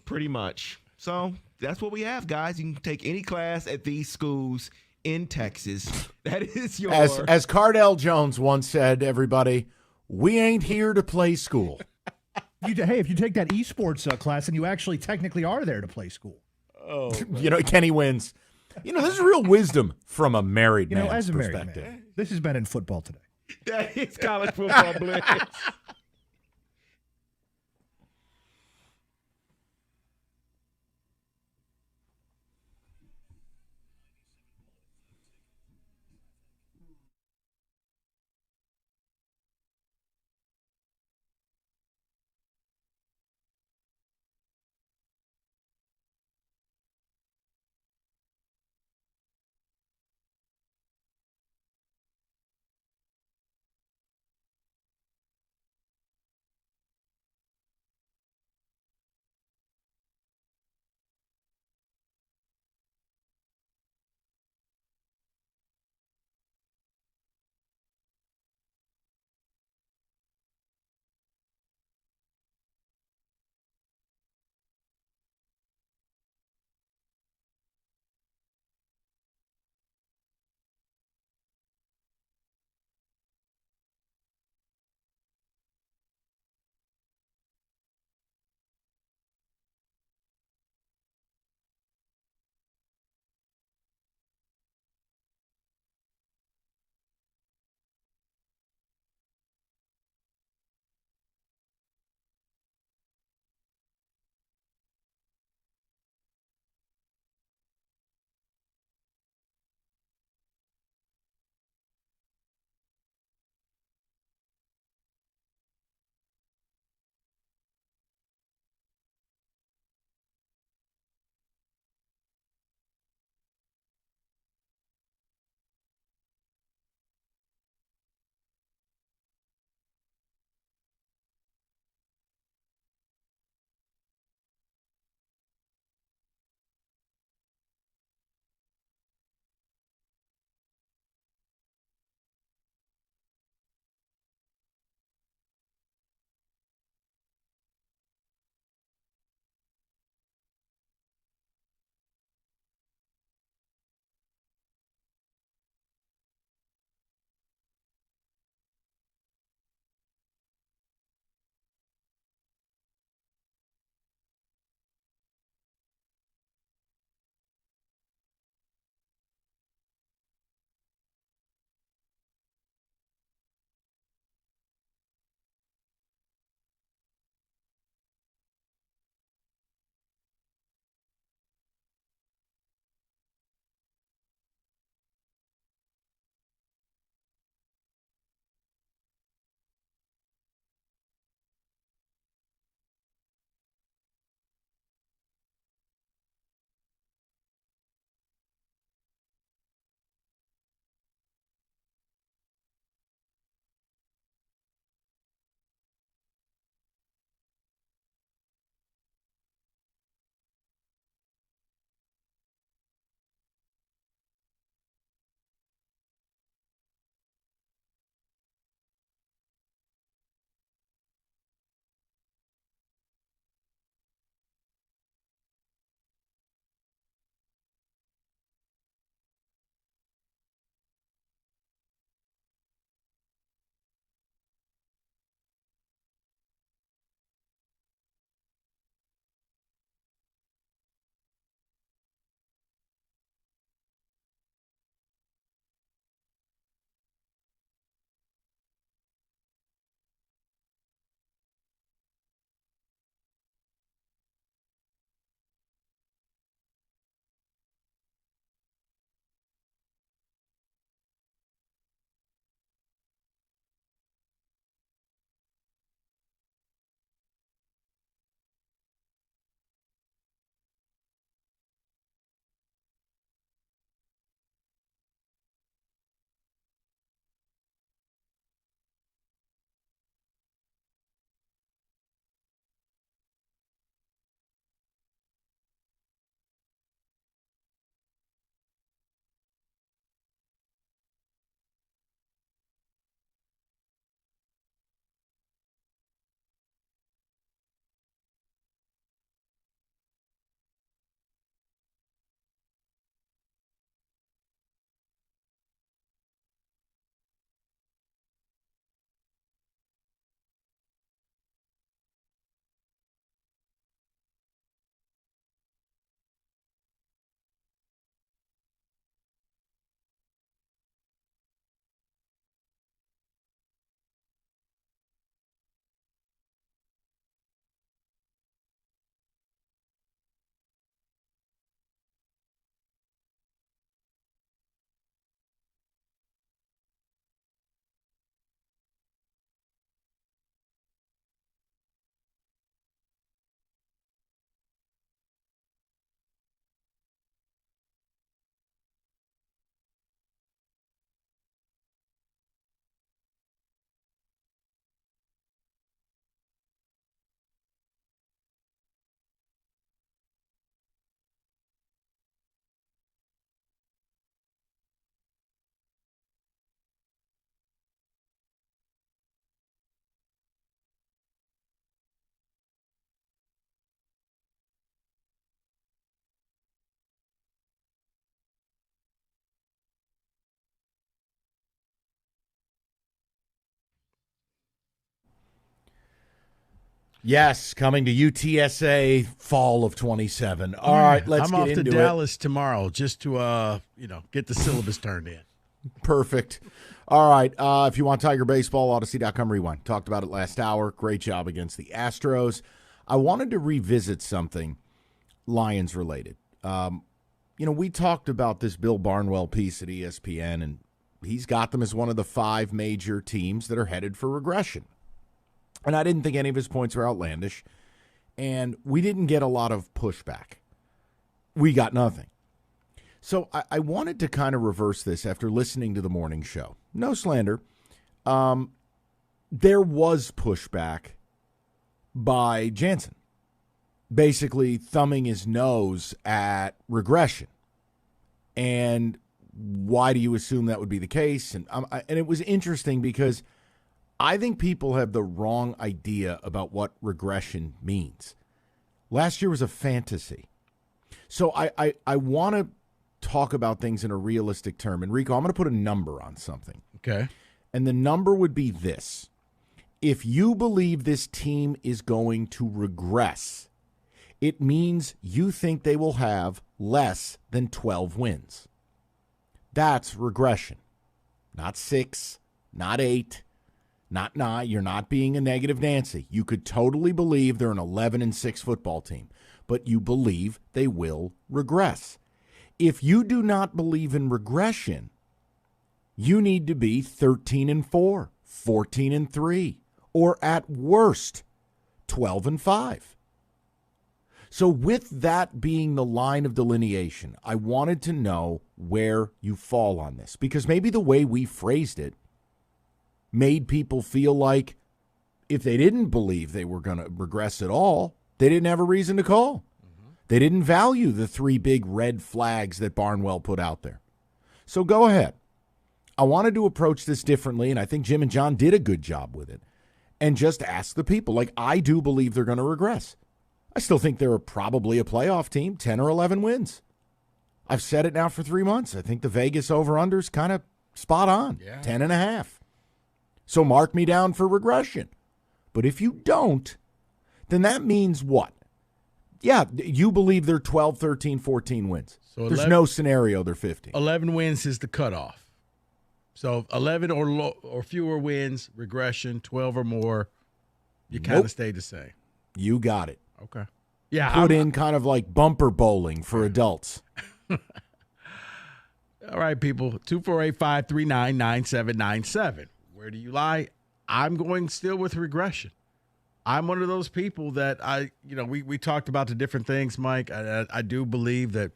Pretty much. So that's what we have, guys. You can take any class at these schools in Texas. That is your... As Cardell Jones once said, everybody, we ain't here to play school. Hey, if you take that esports class and you actually technically are there to play school. Oh, you know, Kenny wins. You know, this is real wisdom from a married man's as a perspective. married man, this has been in football today. That is college football blitz. Yes, coming to UTSA fall of 27. All right, let's I'm get into off to Dallas tomorrow just to get the syllabus turned in. Perfect. All right, if you want Tiger Baseball, Odyssey.com rewind. Talked about it last hour. Great job against the Astros. I wanted to revisit something Lions related. We talked about this Bill Barnwell piece at ESPN, and he's got them as one of the 5 major teams that are headed for regression. And I didn't think any of his points were outlandish, and we didn't get a lot of pushback. We got nothing. So I wanted to kind of reverse this after listening to the morning show. No slander. There was pushback by Jansen, basically thumbing his nose at regression. And why do you assume that would be the case? And it was interesting because I think people have the wrong idea about what regression means. Last year was a fantasy. So I want to talk about things in a realistic term. And Rico, I'm going to put a number on something. Okay. And the number would be this. If you believe this team is going to regress, it means you think they will have less than 12 wins. That's regression. Not 6, not 8, not 9. You're not being a negative Nancy. You could totally believe they're an 11-6 football team, but you believe they will regress. If you do not believe in regression, you need to be 13-4, 14-3, or at worst, 12-5. So with that being the line of delineation, I wanted to know where you fall on this, because maybe the way we phrased it made people feel like if they didn't believe they were going to regress at all, they didn't have a reason to call. They didn't value the 3 big red flags that Barnwell put out there. So go ahead. I wanted to approach this differently, and I think Jim and John did a good job with it, and just ask the people. Like, I do believe they're going to regress. I still think they're probably a playoff team, 10 or 11 wins. I've said it now for 3 months. I think the Vegas over-under's kind of spot on, 10.5. So mark me down for regression. But if you don't, then that means what? Yeah, you believe they're 12, 13, 14 wins. So there's no scenario they're 15. 11 wins is the cutoff. So 11 or fewer wins, regression, 12 or more, you kind of stay the same. You got it. Okay. Yeah. Put in kind of like bumper bowling for adults. All right, people. 248-539-9797. Where do you lie? I'm going still with regression. I'm one of those people that we talked about the different things, Mike. I do believe that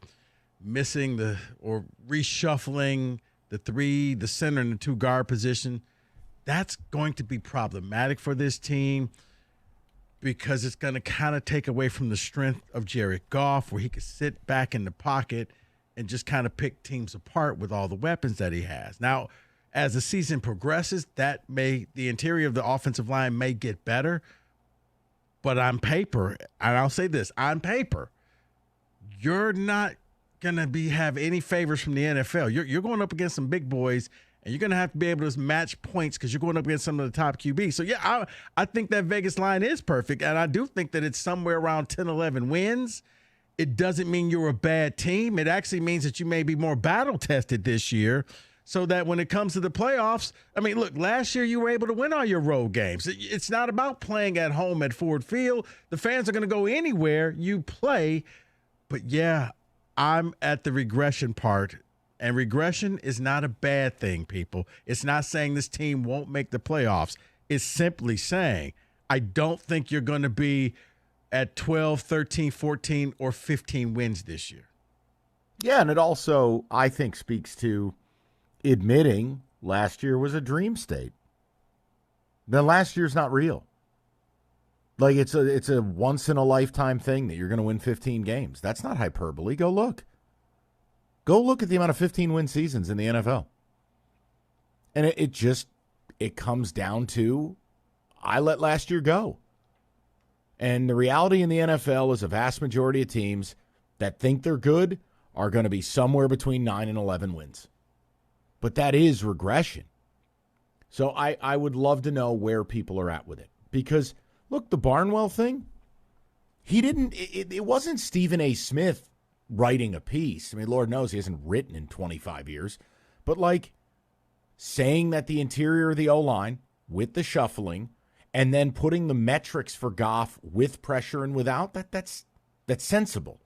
missing or reshuffling the center and the 2 guard position, that's going to be problematic for this team because it's going to kind of take away from the strength of Jared Goff, where he could sit back in the pocket and just kind of pick teams apart with all the weapons that he has. Now, as the season progresses, the interior of the offensive line may get better. But on paper, and I'll say this, on paper, you're not going to have any favors from the NFL. You're going up against some big boys, and you're going to have to be able to match points because you're going up against some of the top QBs. So, yeah, I think that Vegas line is perfect, and I do think that it's somewhere around 10, 11 wins. It doesn't mean you're a bad team. It actually means that you may be more battle-tested this year, so that when it comes to the playoffs, I mean, look, last year you were able to win all your road games. It's not about playing at home at Ford Field. The fans are going to go anywhere you play. But, yeah, I'm at the regression part. And regression is not a bad thing, people. It's not saying this team won't make the playoffs. It's simply saying I don't think you're going to be at 12, 13, 14, or 15 wins this year. Yeah, and it also, I think, speaks to admitting last year was a dream state. Then last year's not real. Like it's a once in a lifetime thing that you're going to win 15 games. That's not hyperbole. Go look. Go look at the amount of 15-win seasons in the NFL. And it comes down to I let last year go. And the reality in the NFL is a vast majority of teams that think they're good are going to be somewhere between 9 and 11 wins. But that is regression. So I would love to know where people are at with it. Because, Look, the Barnwell thing, it wasn't Stephen A. Smith writing a piece. I mean, Lord knows he hasn't written in 25 years. But, like, saying that the interior of the O-line with the shuffling and then putting the metrics for Goff with pressure and without, that's sensible.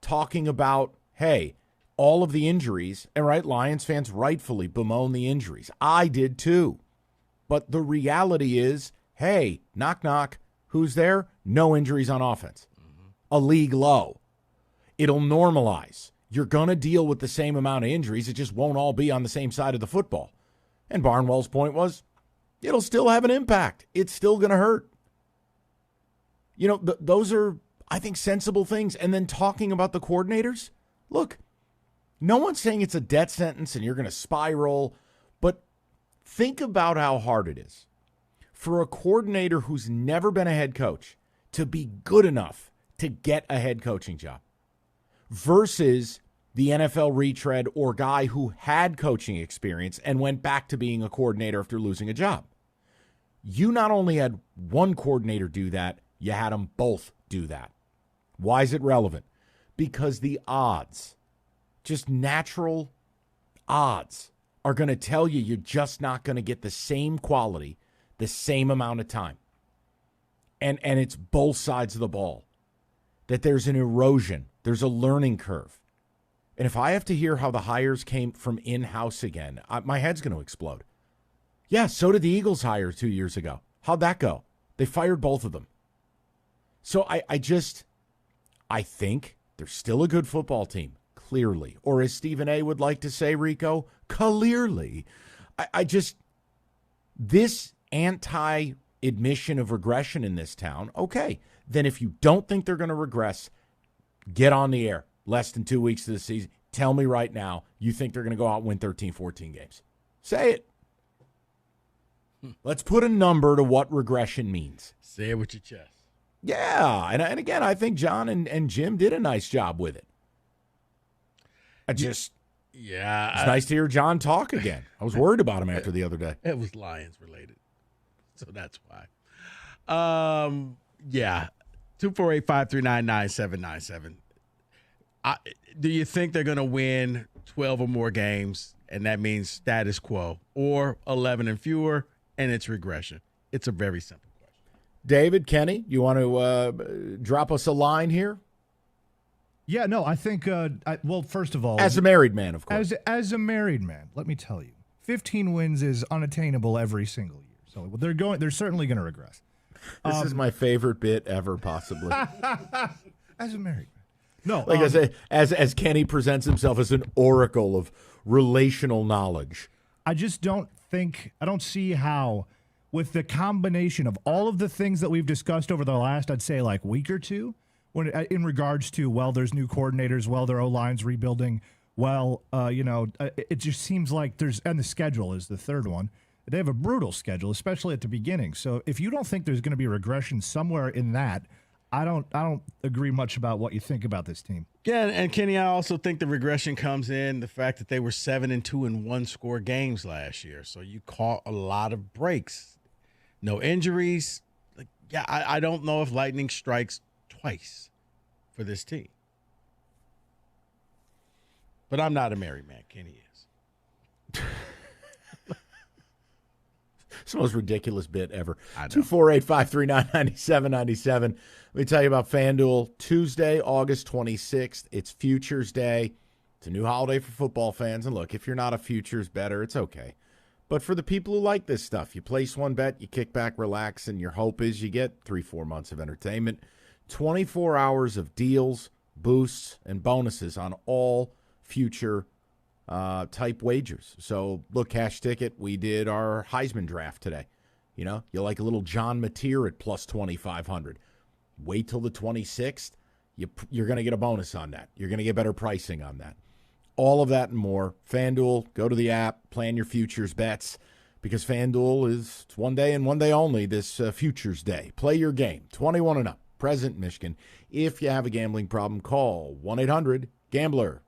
Talking about, hey, all of the injuries, and right, Lions fans rightfully bemoan the injuries. I did too. But the reality is, hey, knock, knock, who's there? No injuries on offense. A league low. It'll normalize. You're going to deal with the same amount of injuries. It just won't all be on the same side of the football. And Barnwell's point was, it'll still have an impact. It's still going to hurt. You know, those are, I think, sensible things. And then talking about the coordinators, look, no one's saying it's a death sentence and you're going to spiral, but think about how hard it is for a coordinator who's never been a head coach to be good enough to get a head coaching job versus the NFL retread or guy who had coaching experience and went back to being a coordinator after losing a job. You not only had one coordinator do that, you had them both do that. Why is it relevant? Because the odds, just natural odds, are going to tell you you're just not going to get the same quality, the same amount of time. And it's both sides of the ball. That there's an erosion. There's a learning curve. And if I have to hear how the hires came from in-house again, my head's going to explode. Yeah, so did the Eagles hire 2 years ago. How'd that go? They fired both of them. So I think they're still a good football team, clearly. Or as Stephen A. would like to say, Rico, clearly. This anti-admission of regression in this town, okay. Then if you don't think they're going to regress, get on the air. Less than 2 weeks to the season. Tell me right now you think they're going to go out and win 13, 14 games. Say it. Let's put a number to what regression means. Say it with your chest. Yeah, and again, I think John and Jim did a nice job with it. It's nice to hear John talk again. I was worried about him after the other day. It was Lions related, so that's why. 248-539-9797. Do you think they're going to win 12 or more games, and that means status quo, or 11 and fewer, and it's regression? It's a very simple question. David, Kenny, you want to drop us a line here? Yeah, no, I think, well, first of all. As a married man, of course. As a married man, let me tell you, 15 wins is unattainable every single year. So they're certainly going to regress. This is my favorite bit ever, possibly. As a married man. No, like I say, as Kenny presents himself as an oracle of relational knowledge. I don't see how, with the combination of all of the things that we've discussed over the last, I'd say, like week or two, when in regards to, well, there's new coordinators, well, their O-line's rebuilding, well, it just seems like and the schedule is the third one. They have a brutal schedule, especially at the beginning. So if you don't think there's going to be regression somewhere in that, I don't agree much about what you think about this team. Yeah, and Kenny, I also think the regression comes in the fact that they were 7-2 in one-score games last year. So you caught a lot of breaks. No injuries. I don't know if lightning strikes twice for this team. But I'm not a married man. Kenny is. It's the most ridiculous bit ever. 248-539-9797. Let me tell you about FanDuel. Tuesday, August 26th. It's Futures Day. It's a new holiday for football fans. And look, if you're not a futures bettor, it's okay. But for the people who like this stuff, you place one bet, you kick back, relax, and your hope is you get 3-4 months of entertainment. 24 hours of deals, boosts, and bonuses on all future type wagers. So look, cash ticket, we did our Heisman draft today. You know, you like a little John Mateer at plus 2,500. Wait till the 26th. You're going to get a bonus on that. You're going to get better pricing on that. All of that and more. FanDuel, go to the app, plan your futures bets, because FanDuel it's one day and one day only this Futures Day. Play your game. 21 and up. Present Michigan. If you have a gambling problem, call 1-800-GAMBLER.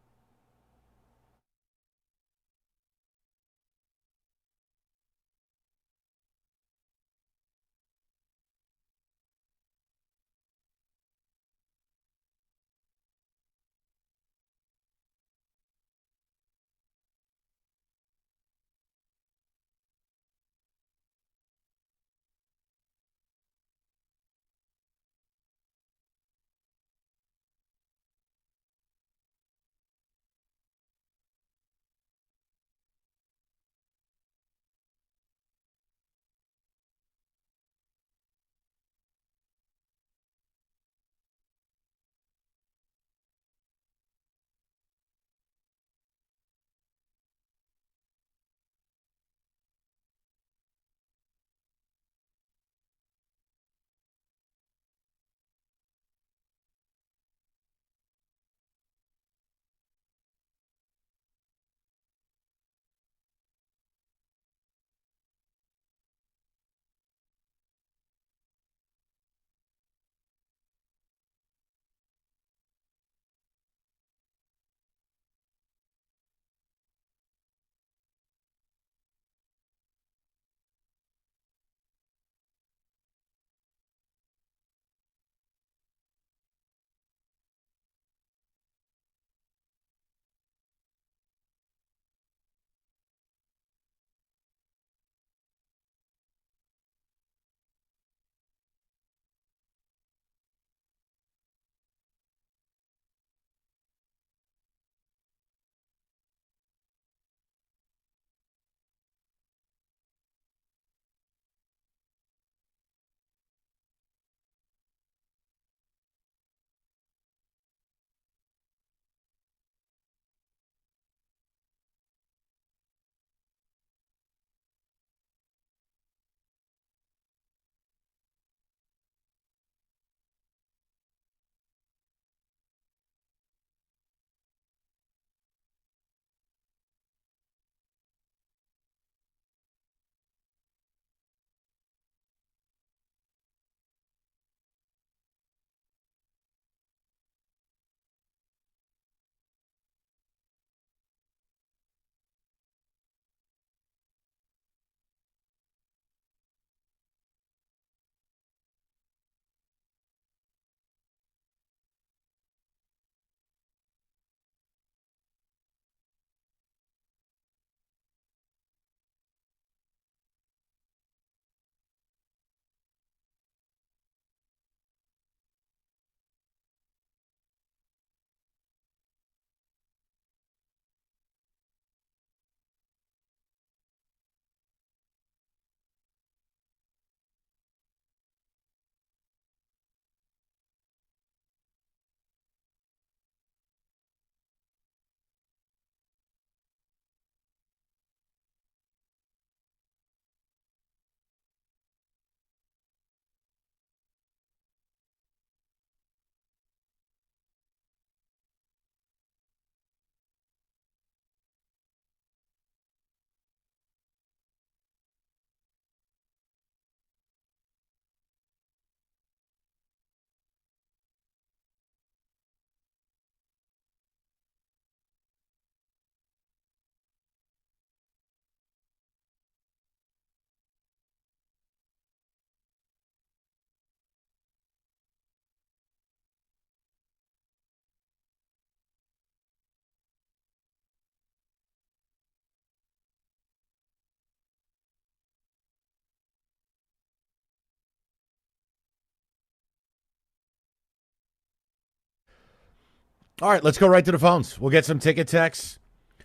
All right, let's go right to the phones. We'll get some ticket texts.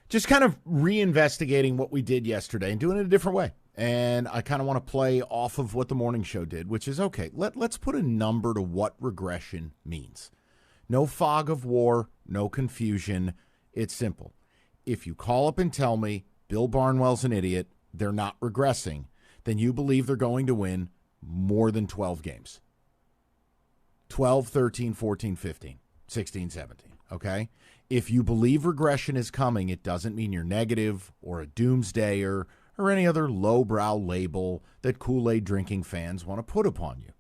Just kind of reinvestigating what we did yesterday and doing it a different way. And I kind of want to play off of what the morning show did, which is, okay, let's put a number to what regression means. No fog of war, no confusion. It's simple. If you call up and tell me Bill Barnwell's an idiot, they're not regressing, then you believe they're going to win more than 12 games. 12, 13, 14, 15, 16, 17, okay? If you believe regression is coming, it doesn't mean you're negative or a doomsdayer or any other lowbrow label that Kool-Aid drinking fans want to put upon you.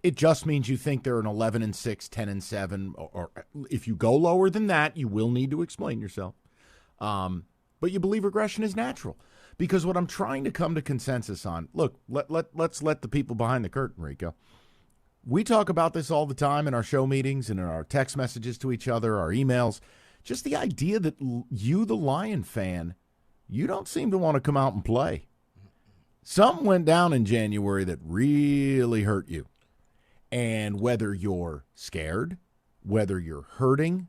It just means you think they're an 11-6, 10-7, or if you go lower than that, you will need to explain yourself. But you believe regression is natural. Because what I'm trying to come to consensus on, look, let's let the people behind the curtain, Rico. We talk about this all the time in our show meetings and in our text messages to each other, our emails. Just the idea that you, the Lion fan, you don't seem to want to come out and play. Something went down in January that really hurt you. And whether you're scared, whether you're hurting,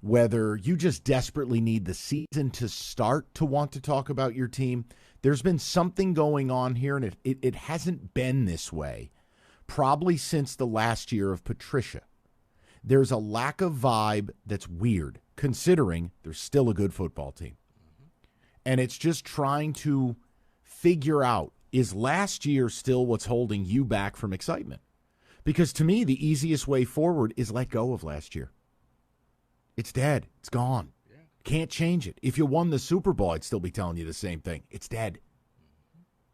whether you just desperately need the season to start to want to talk about your team, there's been something going on here, and it hasn't been this way probably since the last year of Patricia. There's a lack of vibe that's weird, considering there's still a good football team. And it's just trying to figure out, is last year still what's holding you back from excitement? Because to me, the easiest way forward is let go of last year. It's dead. It's gone. Yeah. Can't change it. If you won the Super Bowl, I'd still be telling you the same thing. It's dead.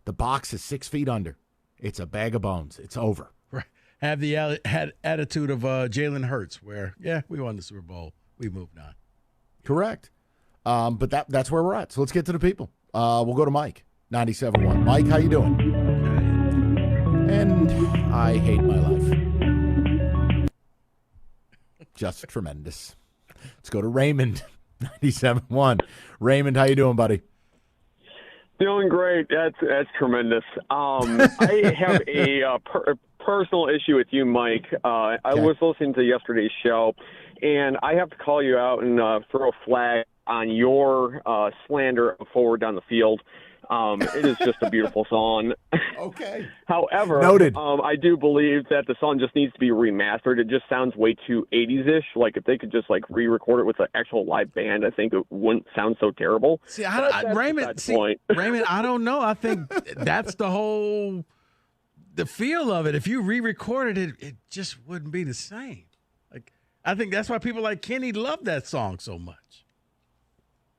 The box is 6 feet under. It's a bag of bones. It's over. Right. Have the attitude of Jalen Hurts, where, yeah, we won the Super Bowl. We moved on. Correct. But that's where we're at. So let's get to the people. We'll go to Mike, 97.1. Mike, how you doing? Okay. And I hate my life. Just tremendous. Let's go to Raymond, 97.1. Raymond, how you doing, buddy? Doing great. That's tremendous. I have a personal issue with you, Mike. I was listening to yesterday's show, and I have to call you out and throw a flag on your slander of Forward Down the Field. It is just a beautiful song. Okay. However, noted. I do believe that the song just needs to be remastered. It just sounds way too 80s-ish. Like, if they could just, re-record it with an actual live band, I think it wouldn't sound so terrible. See, Raymond, I don't know. I think that's the feel of it. If you re-recorded it, it just wouldn't be the same. I think that's why people like Kenny love that song so much.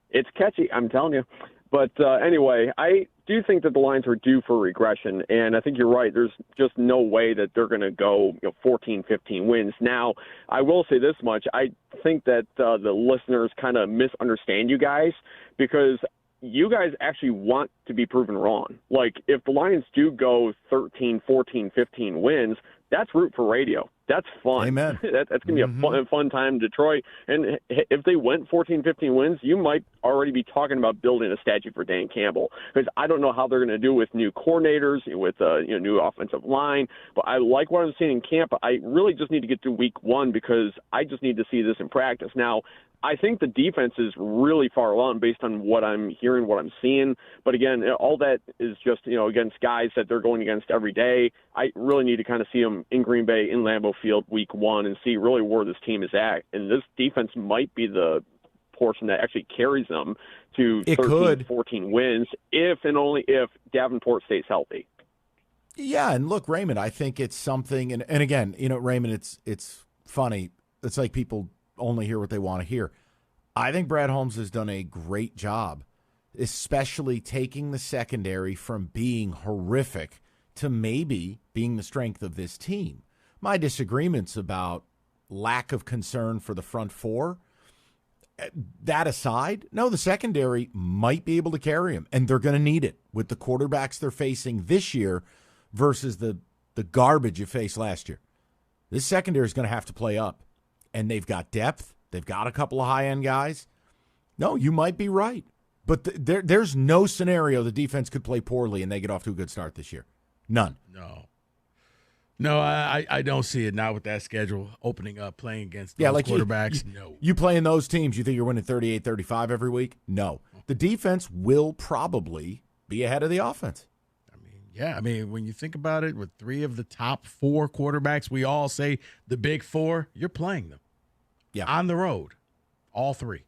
It's catchy, I'm telling you. But anyway, I do think that the Lions are due for regression, and I think you're right. There's just no way that they're going to go 14, 15 wins. Now, I will say this much. I think that the listeners kind of misunderstand you guys, because you guys actually want to be proven wrong. Like, if the Lions do go 13, 14, 15 wins, that's root for radio. That's fun. Amen. That's going to be a fun time in Detroit. And if they went 14, 15 wins, you might already be talking about building a statue for Dan Campbell. Because I don't know how they're going to do with new coordinators, with new offensive line. But I like what I'm seeing in camp. I really just need to get to week 1 because I just need to see this in practice. Now, I think the defense is really far along based on what I'm hearing, what I'm seeing. But again, all that is just, against guys that they're going against every day. I really need to kind of see them in Green Bay, in Lambeau Field week 1 and see really where this team is at. And this defense might be the portion that actually carries them to 13, 14 wins if and only if Davenport stays healthy. Yeah, and look, Raymond, I think it's something, and again, Raymond, it's funny. It's like people only hear what they want to hear. I think Brad Holmes has done a great job, especially taking the secondary from being horrific to maybe being the strength of this team. My disagreements about lack of concern for the front four, that aside, no, the secondary might be able to carry him, and they're going to need it with the quarterbacks they're facing this year versus the garbage you faced last year. This secondary is going to have to play up. And they've got depth. They've got a couple of high-end guys. No, you might be right. But there's no scenario the defense could play poorly and they get off to a good start this year. None. No. No, I don't see it now with that schedule opening up, playing against those quarterbacks. You playing those teams, you think you're winning 38-35 every week? No. The defense will probably be ahead of the offense. Yeah, when you think about it, with 3 of the top 4 quarterbacks, we all say the big 4, you're playing them. Yeah. On the road, all 3.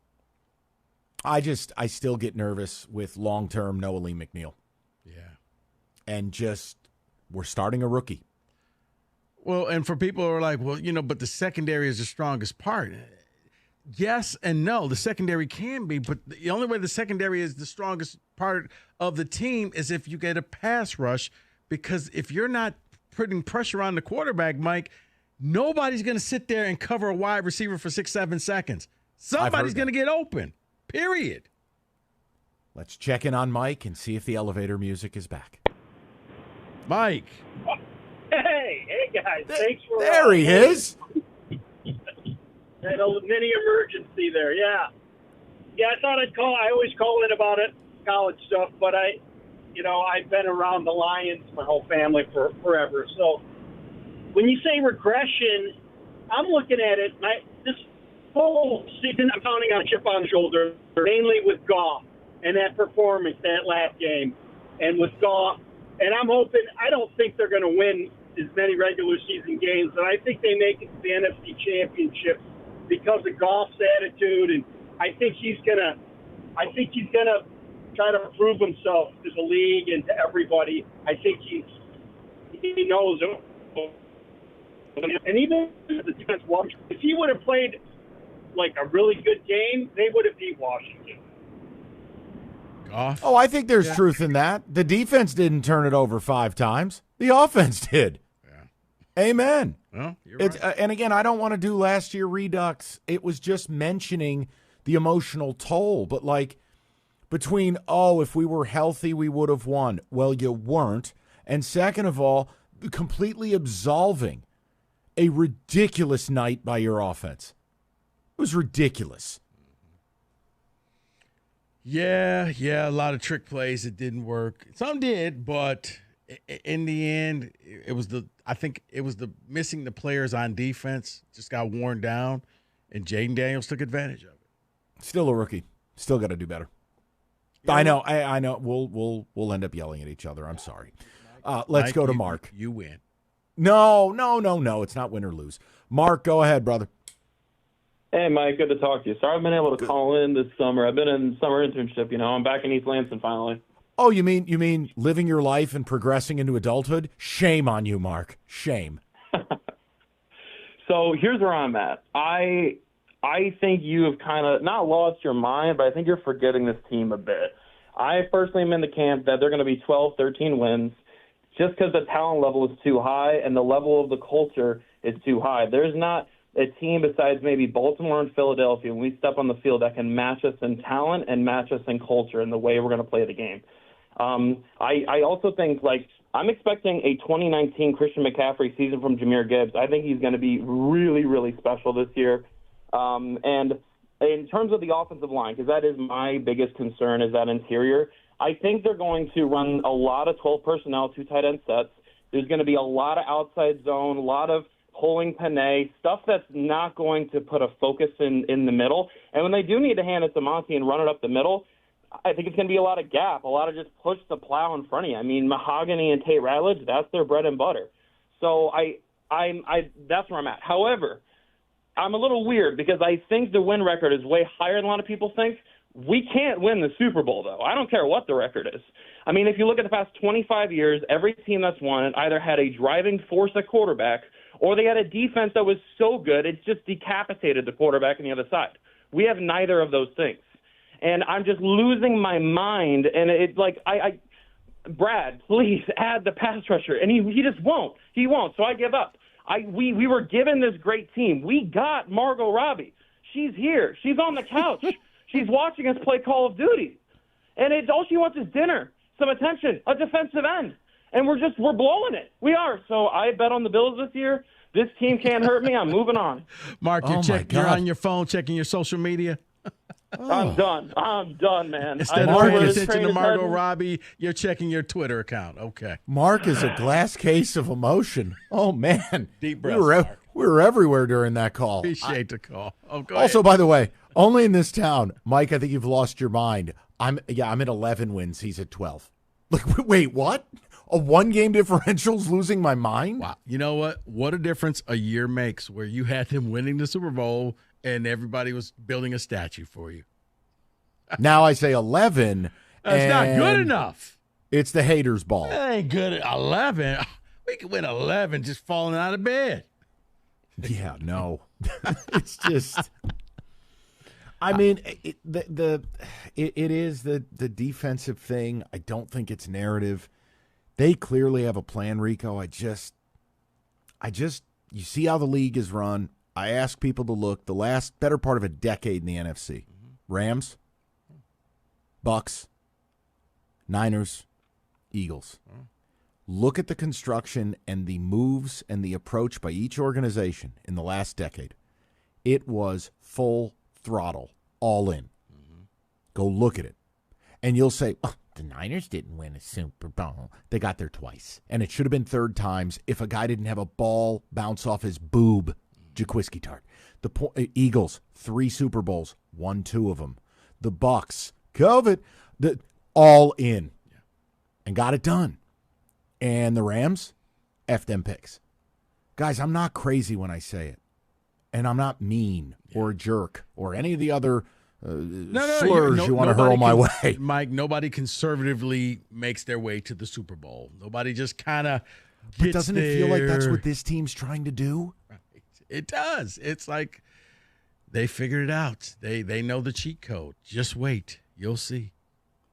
I still get nervous with long-term Noah Lee McNeil. Yeah. And we're starting a rookie. Well, and for people who are like, well, but the secondary is the strongest part. Yes and no. The secondary can be, but the only way the secondary is the strongest part of the team is if you get a pass rush, because if you're not putting pressure on the quarterback, Mike, nobody's going to sit there and cover a wide receiver for 6-7 seconds. Somebody's going to get open, period. Let's check in on Mike and see if the elevator music is back. Mike. Hey guys. Thanks for there he is. Had a mini emergency there, yeah. I thought I'd call. I always call in about it, college stuff, but I've been around the Lions, my whole family, for forever. So when you say regression, I'm looking at it. This whole season, I'm pounding on a chip on the shoulder, mainly with Goff and that performance that last game, and with Goff. And I'm hoping. I don't think they're going to win as many regular season games, but I think they make it to the NFC Championship because of Goff's attitude, and I think he's gonna try to prove himself to the league and to everybody. I think he knows it. And even the defense, if he would have played like a really good game, they would have beat Washington. Oh, I think there's truth in that. The defense didn't turn it over 5 times. The offense did. Yeah. Amen. Well, you're right. And again, I don't want to do last year redux. It was just mentioning the emotional toll. But between, if we were healthy, we would have won. Well, you weren't. And second of all, completely absolving a ridiculous night by your offense. It was ridiculous. Yeah, a lot of trick plays that didn't work. Some did, but in the end, I think it was the missing the players on defense just got worn down, and Jaden Daniels took advantage of it. Still a rookie. Still got to do better. Yeah. I know. We'll end up yelling at each other. I'm sorry. Let's go to Mark. You win. No. It's not win or lose. Mark, go ahead, brother. Hey, Mike, good to talk to you. Sorry I've been able to call in this summer. I've been in summer internship, I'm back in East Lansing finally. Oh, you mean living your life and progressing into adulthood? Shame on you, Mark. Shame. So here's where I'm at. I think you have kind of not lost your mind, but I think you're forgetting this team a bit. I personally am in the camp that they're going to be 12, 13 wins just because the talent level is too high and the level of the culture is too high. There's not a team besides maybe Baltimore and Philadelphia when we step on the field that can match us in talent and match us in culture and the way we're going to play the game. I also think, I'm expecting a 2019 Christian McCaffrey season from Jahmyr Gibbs. I think he's going to be really, really special this year. And in terms of the offensive line, because that is my biggest concern, is that interior, I think they're going to run a lot of 12 personnel, 2 tight end sets. There's going to be a lot of outside zone, a lot of pulling Panay, stuff that's not going to put a focus in the middle. And when they do need to hand it to Monty and run it up the middle, I think it's going to be a lot of gap, a lot of just push the plow in front of you. I mean, Mahogany and Tate Ratledge, that's their bread and butter. So that's where I'm at. However, I'm a little weird because I think the win record is way higher than a lot of people think. We can't win the Super Bowl, though. I don't care what the record is. I mean, if you look at the past 25 years, every team that's won it either had a driving force at quarterback or they had a defense that was so good it just decapitated the quarterback on the other side. We have neither of those things. And I'm just losing my mind. And it's like, Brad, please add the pass rusher. And he just won't. He won't. So I give up. We were given this great team. We got Margot Robbie. She's here. She's on the couch. She's watching us play Call of Duty. And all she wants is dinner, some attention, a defensive end. And we're blowing it. We are. So I bet on the Bills this year. This team can't hurt me. I'm moving on. Mark, you're on your phone checking your social media. I'm done. I'm done, man. Instead I of know paying where this attention train to is Margot heading. Robbie, you're checking your Twitter account. Okay. Mark is a glass case of emotion. Oh, man. Deep we breaths, were, Mark. we were everywhere during that call. Appreciate the call. Oh, go Also, ahead. by the way, only in this town, Mike, I think you've lost your mind. I'm at 11 wins. He's at 12. Like, wait, what? A one-game differential's losing my mind? Wow. You know what? What a difference a year makes where you had them winning the Super Bowl and everybody was building a statue for you. Now I say 11. That's not good and enough. It's the haters' ball. That ain't good at 11. We could win 11 just falling out of bed. Yeah, no. It's just I mean, it is the defensive thing. I don't think it's narrative. They clearly have a plan, Rico. I just you see how the league is run. I ask people to look the last better part of a decade in the NFC. Rams, Bucks, Niners, Eagles. Look at the construction and the moves and the approach by each organization in the last decade. It was full throttle, all in. Go look at it. And you'll say, oh, the Niners didn't win a Super Bowl. They got there twice. And it should have been third times if a guy didn't have a ball bounce off his boob, Jaquiski Tart. The Eagles, 3 Super Bowls, won 2 of them. The Bucks, COVID, all in. And got it done. And the Rams, F them picks. Guys, I'm not crazy when I say it. And I'm not mean or a jerk or any of the other slurs you want to hurl my way. Mike, nobody conservatively makes their way to the Super Bowl. Nobody just kind of gets But doesn't it feel like that's there. what this team's trying to do? Right. It does. It's like they figured it out. They know the cheat code. Just wait. You'll see.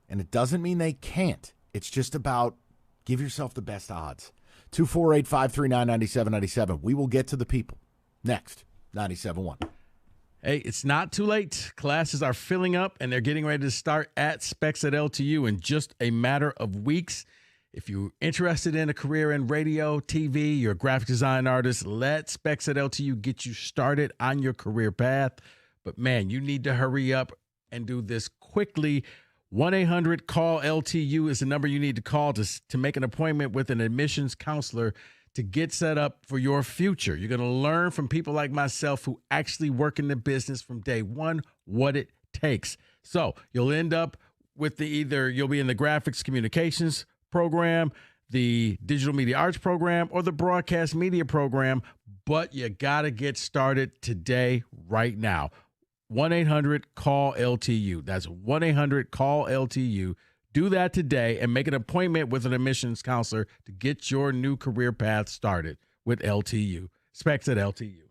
And it doesn't mean they can't. It's just about give yourself the best odds. 248-539-9797. We will get to the people next. 97.1. Hey, it's not too late. Classes are filling up, and they're getting ready to start at Specs at LTU in just a matter of weeks. If you're interested in a career in radio, TV, you're a graphic design artist, let Specs at LTU get you started on your career path. But, man, you need to hurry up and do this quickly. 1-800-CALL-LTU is the number you need to call to make an appointment with an admissions counselor to get set up for your future. You're going to learn from people like myself who actually work in the business from day one what it takes. So you'll end up with you'll be in the graphics communications program, the digital media arts program, or the broadcast media program, but you got to get started today, right now. 1-800-CALL-LTU. That's 1-800-CALL-LTU. Do that today and make an appointment with an admissions counselor to get your new career path started with LTU. Specs at LTU.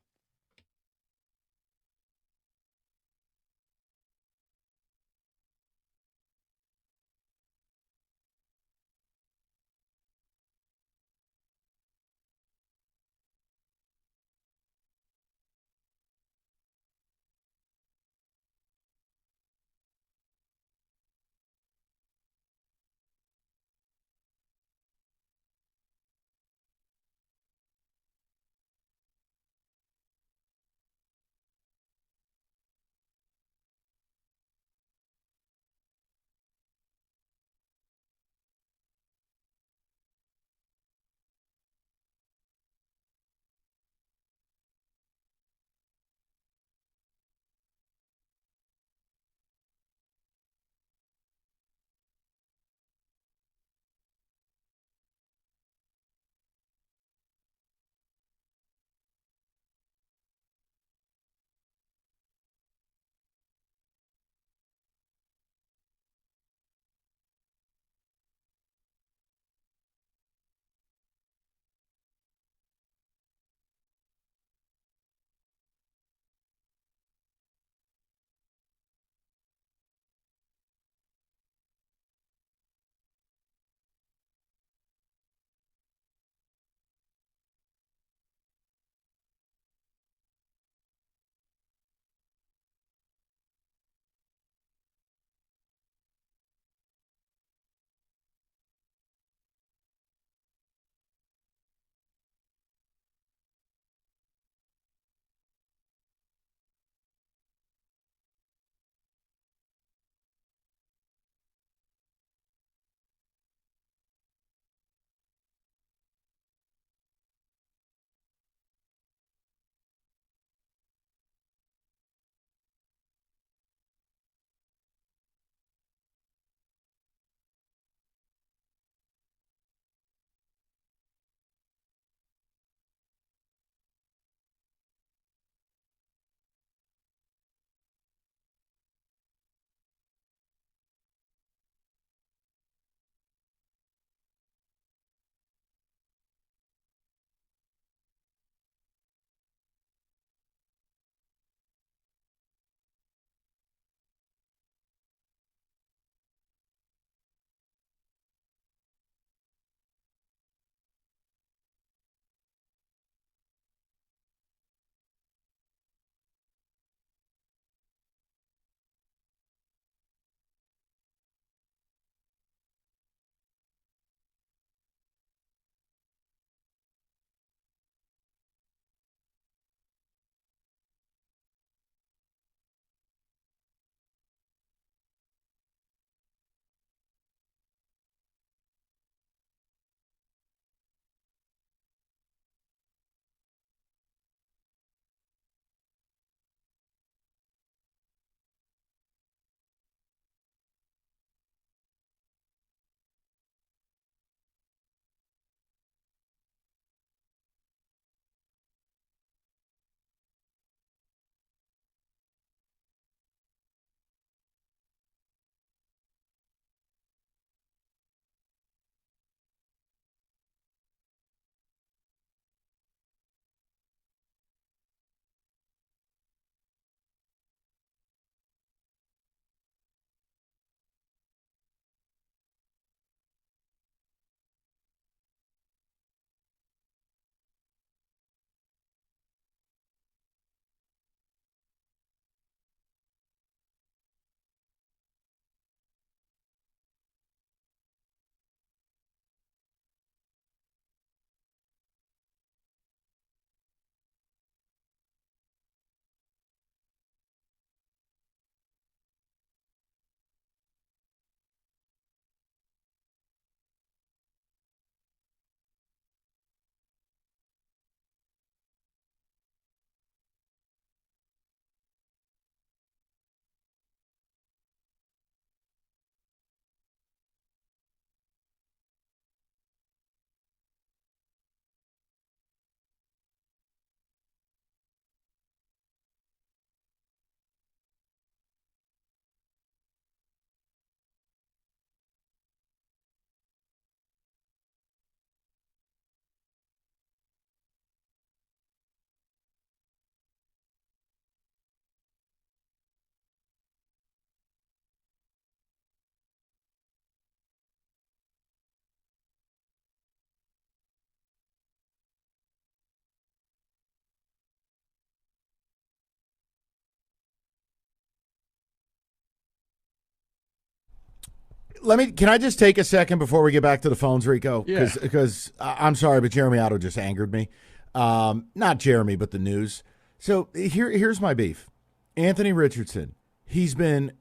Can I just take a second before we get back to the phones, Rico? Yeah. Because I'm sorry, but Jeremy Otto just angered me. Not Jeremy, but the news. So here's my beef. Anthony Richardson, he's been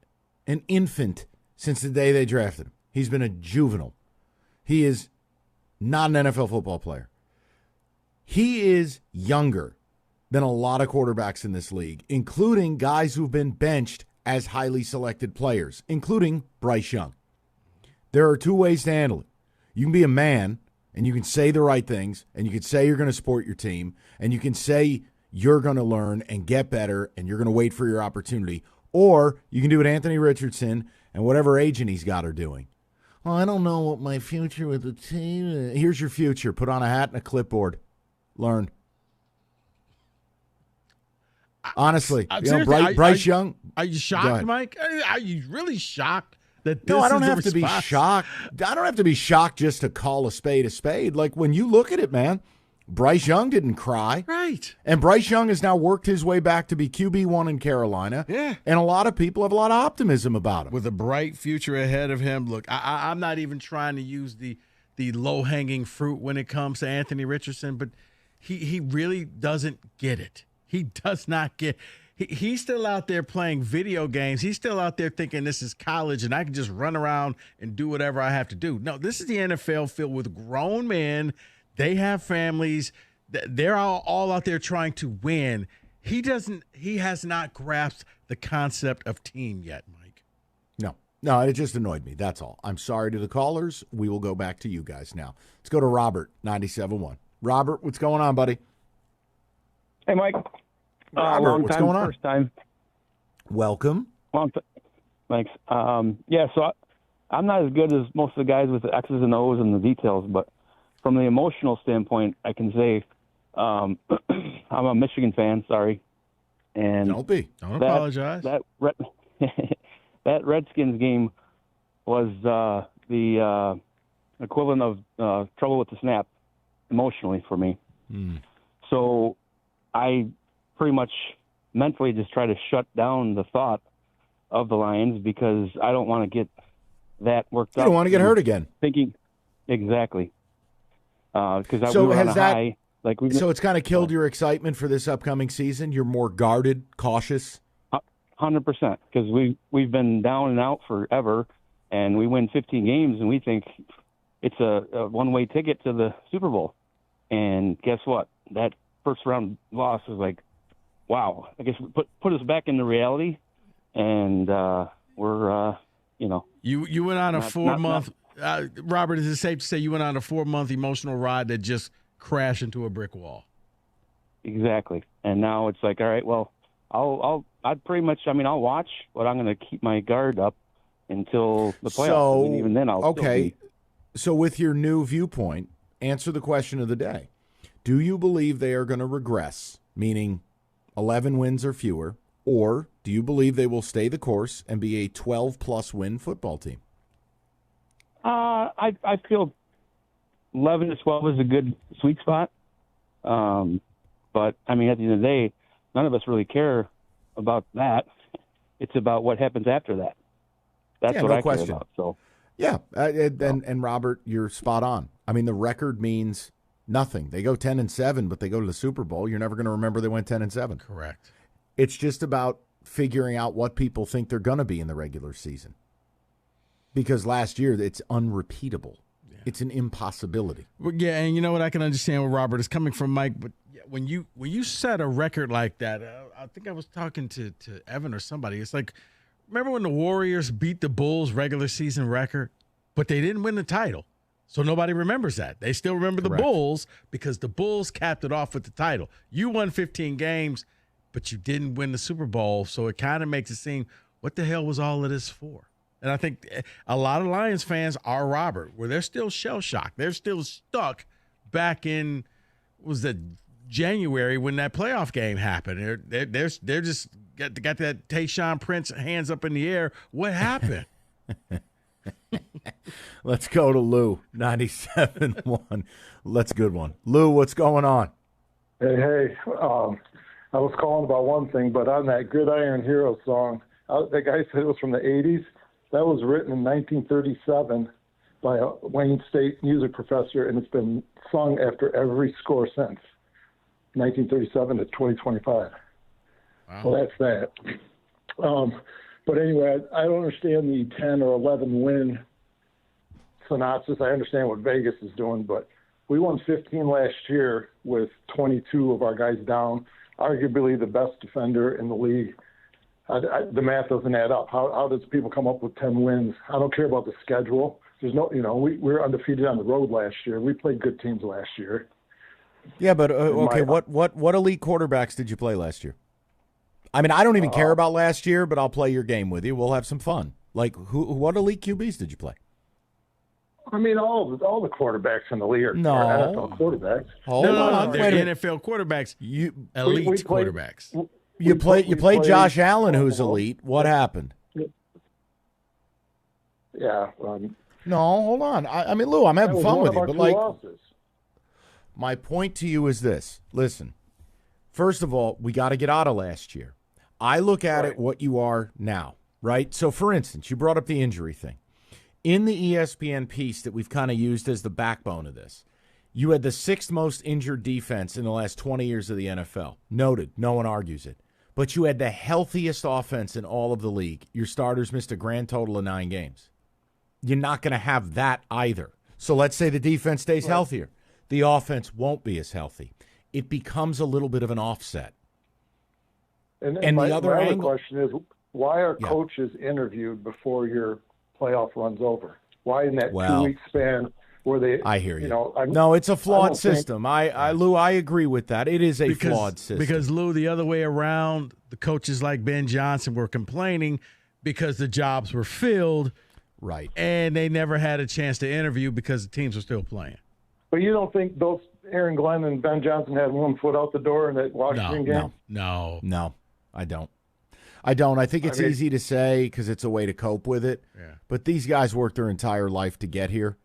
an infant since the day they drafted him. He's been a juvenile. He is not an NFL football player. He is younger than a lot of quarterbacks in this league, including guys who've been benched as highly selected players, including Bryce Young. There are two ways to handle it. You can be a man, and you can say the right things, and you can say you're going to support your team, and you can say you're going to learn and get better, and you're going to wait for your opportunity. Or you can do what Anthony Richardson and whatever agent he's got are doing. Well, I don't know what my future with the team is. Here's your future. Put on a hat and a clipboard. Learn. Honestly, Bryce Young. Are you shocked, Mike? Are you really shocked that this No, I don't is the have to be response? shocked. I don't have to be shocked just to call a spade a spade. Like, when you look at it, man, Bryce Young didn't cry. Right. And Bryce Young has now worked his way back to be QB1 in Carolina. Yeah. And a lot of people have a lot of optimism about him. With a bright future ahead of him. Look, I'm not even trying to use the low-hanging fruit when it comes to Anthony Richardson, but he really doesn't get it. He does not get he's still out there playing video games. He's still out there thinking this is college and I can just run around and do whatever I have to do. No, this is the NFL filled with grown men. They have families. They're all out there trying to win. He has not grasped the concept of team yet, Mike. No, it just annoyed me. That's all. I'm sorry to the callers. We will go back to you guys now. Let's go to Robert, 97.1. Robert, what's going on, buddy? Hey, Mike. Robert, Long what's time, going on? first time. Welcome. Thanks. So I'm not as good as most of the guys with the X's and O's and the details, but from the emotional standpoint, I can say I'm a Michigan fan, sorry. And Don't apologize. That Redskins game was the equivalent of trouble with the snap emotionally for me. So I pretty much mentally just try to shut down the thought of the Lions because I don't want to get that worked up. You don't want to get hurt again. Thinking exactly. Because So we were on has a that- high. So it's kind of killed your excitement for this upcoming season? You're more guarded, cautious? 100%, because we've been down and out forever, and we win 15 games, and we think it's a one-way ticket to the Super Bowl. And guess what? That first-round loss was like, wow. I guess put us back into reality, and we're, You went on a 4-month Robert, is it safe to say you went on a 4-month emotional ride that just crashed into a brick wall? Exactly. And now it's like, all right, well, I'll watch, but I'm going to keep my guard up until the playoffs. So, and even then, I'll okay. So with your new viewpoint, answer the question of the day. Do you believe they are going to regress, meaning 11 wins or fewer, or do you believe they will stay the course and be a 12-plus win football team? I feel 11 to 12 is a good sweet spot. But, I mean, at the end of the day, none of us really care about that. It's about what happens after that. That's what I care about. So, yeah, and Robert, you're spot on. I mean, the record means nothing. They go 10-7, but they go to the Super Bowl. You're never going to remember they went 10-7. Correct. It's just about figuring out what people think they're going to be in the regular season. Because last year, it's unrepeatable. Yeah. It's an impossibility. Well, yeah, and you know what? I can understand where Robert is coming from, Mike. But when you set a record like that, I think I was talking to Evan or somebody. It's like, remember when the Warriors beat the Bulls' regular season record, but they didn't win the title. So nobody remembers that. They still remember the Bulls because the Bulls capped it off with the title. You won 15 games, but you didn't win the Super Bowl. So it kind of makes it seem, what the hell was all of this for? And I think a lot of Lions fans are Robert, where they're still shell-shocked. They're still stuck back in, January when that playoff game happened. They're just got that Tayshaun Prince hands up in the air. What happened? Let's go to Lou, 97.1. That's a good one. Lou, what's going on? Hey. I was calling about one thing, but on that Gridiron Hero song, the guy said it was from the 80s. That was written in 1937 by a Wayne State music professor, and it's been sung after every score since 1937 to 2025. Wow. Well, that's that. But anyway, I don't understand the 10 or 11 win synopsis. I understand what Vegas is doing, but we won 15 last year with 22 of our guys down, arguably the best defender in the league. The math doesn't add up. How does people come up with 10 wins? I don't care about the schedule. There's no, we were undefeated on the road last year. We played good teams last year. Yeah, but okay, what elite quarterbacks did you play last year? I mean, I don't even care about last year, but I'll play your game with you. We'll have some fun. Like, what elite QBs did you play? I mean, all the quarterbacks in the league are NFL quarterbacks. No, they're NFL quarterbacks. Elite quarterbacks. You played Josh Allen, who's elite. What happened? Yeah. No, hold on. I mean, Lou, I'm having fun with you, but like, losses. My point to you is this. Listen, first of all, we got to get out of last year. I look at it what you are now, right? So, for instance, you brought up the injury thing. In the ESPN piece that we've kind of used as the backbone of this, you had the 6th most injured defense in the last 20 years of the NFL. Noted. No one argues it. But you had the healthiest offense in all of the league. Your starters missed a grand total of 9 games. You're not going to have that either. So let's say the defense stays healthier. The offense won't be as healthy. It becomes a little bit of an offset. And the other question is, why are coaches interviewed before your playoff runs over? Why in that 2-week span where they? I hear you. No, it's a flawed system. Lou, I agree with that. It is a flawed system. Because Lou, the other way around, the coaches like Ben Johnson were complaining because the jobs were filled, right? And they never had a chance to interview because the teams were still playing. But you don't think those Aaron Glenn and Ben Johnson had one foot out the door in that Washington game? No, I don't. I think it's easy to say because it's a way to cope with it. Yeah. But these guys worked their entire life to get here.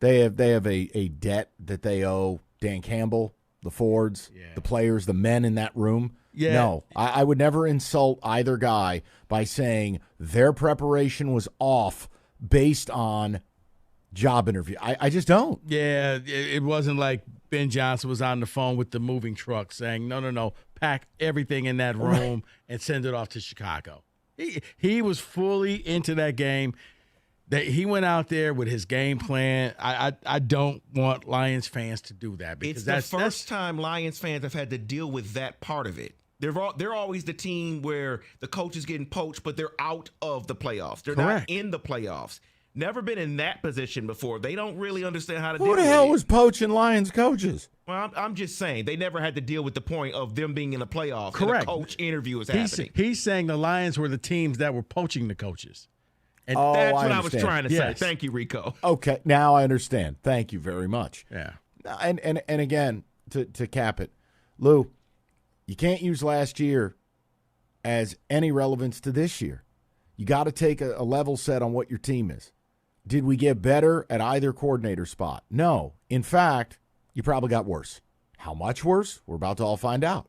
They have a debt that they owe Dan Campbell, the Fords, the players, the men in that room. Yeah. No, I would never insult either guy by saying their preparation was off based on job interview. I just don't. Yeah, it wasn't like Ben Johnson was on the phone with the moving truck saying, no, pack everything in that room and send it off to Chicago. He was fully into that game. That he went out there with his game plan. I don't want Lions fans to do that because it's the first time Lions fans have had to deal with that part of it. They're always the team where the coach is getting poached, but they're out of the playoffs. They're not in the playoffs. Never been in that position before. They don't really understand how to deal with it. Who the hell was poaching Lions coaches? Well, I'm just saying they never had to deal with the point of them being in the playoffs. Correct. And a coach interview was happening. He's saying the Lions were the teams that were poaching the coaches. And that's what I was trying to say. Thank you, Rico. Okay, now I understand. Thank you very much. Yeah. And again, to cap it, Lou, you can't use last year as any relevance to this year. You got to take a level set on what your team is. Did we get better at either coordinator spot? No. In fact, you probably got worse. How much worse? We're about to all find out.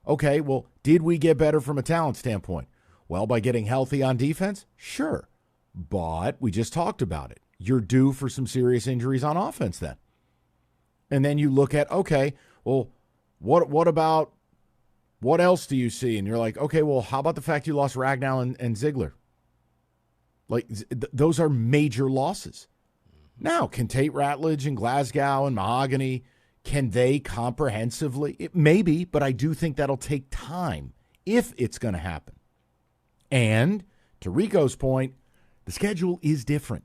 Okay, well, did we get better from a talent standpoint? Well, by getting healthy on defense? Sure. But we just talked about it. You're due for some serious injuries on offense then. And then you look at, okay, well, what about, what else do you see? And you're like, okay, well, how about the fact you lost Ragnow and Ziegler? Like, those are major losses. Now, can Tate Ratledge and Glasgow and Mahogany, can they comprehensively? Maybe, but I do think that'll take time if it's going to happen. And to Rico's point, the schedule is different.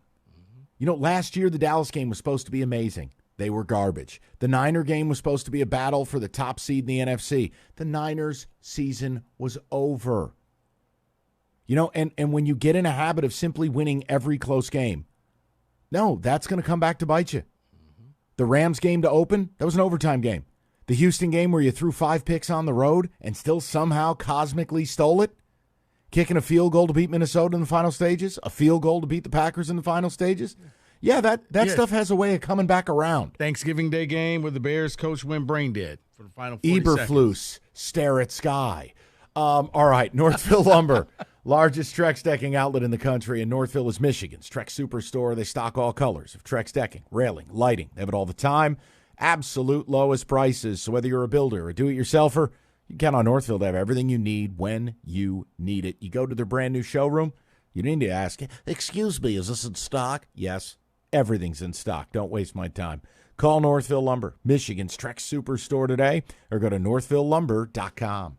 You know, last year the Dallas game was supposed to be amazing. They were garbage. The Niner game was supposed to be a battle for the top seed in the NFC. The Niners' season was over. You know, and when you get in a habit of simply winning every close game, no, that's going to come back to bite you. The Rams game to open, that was an overtime game. The Houston game where you threw 5 picks on the road and still somehow cosmically stole it, kicking a field goal to beat Minnesota in the final stages, a field goal to beat the Packers in the final stages. Yeah, that stuff has a way of coming back around. Thanksgiving Day game where the Bears coach went brain dead for the final 40 Eberflus, seconds. stare at sky. All right, Northville Lumber. Largest Trex decking outlet in the country in Northville is Michigan's Trex Superstore. They stock all colors of Trex decking, railing, lighting. They have it all the time. Absolute lowest prices. So whether you're a builder or a do-it-yourselfer, you can count on Northville to have everything you need when you need it. You go to their brand new showroom, you need to ask, excuse me, is this in stock? Yes, everything's in stock. Don't waste my time. Call Northville Lumber, Michigan's Trex Superstore today, or go to northvillelumber.com.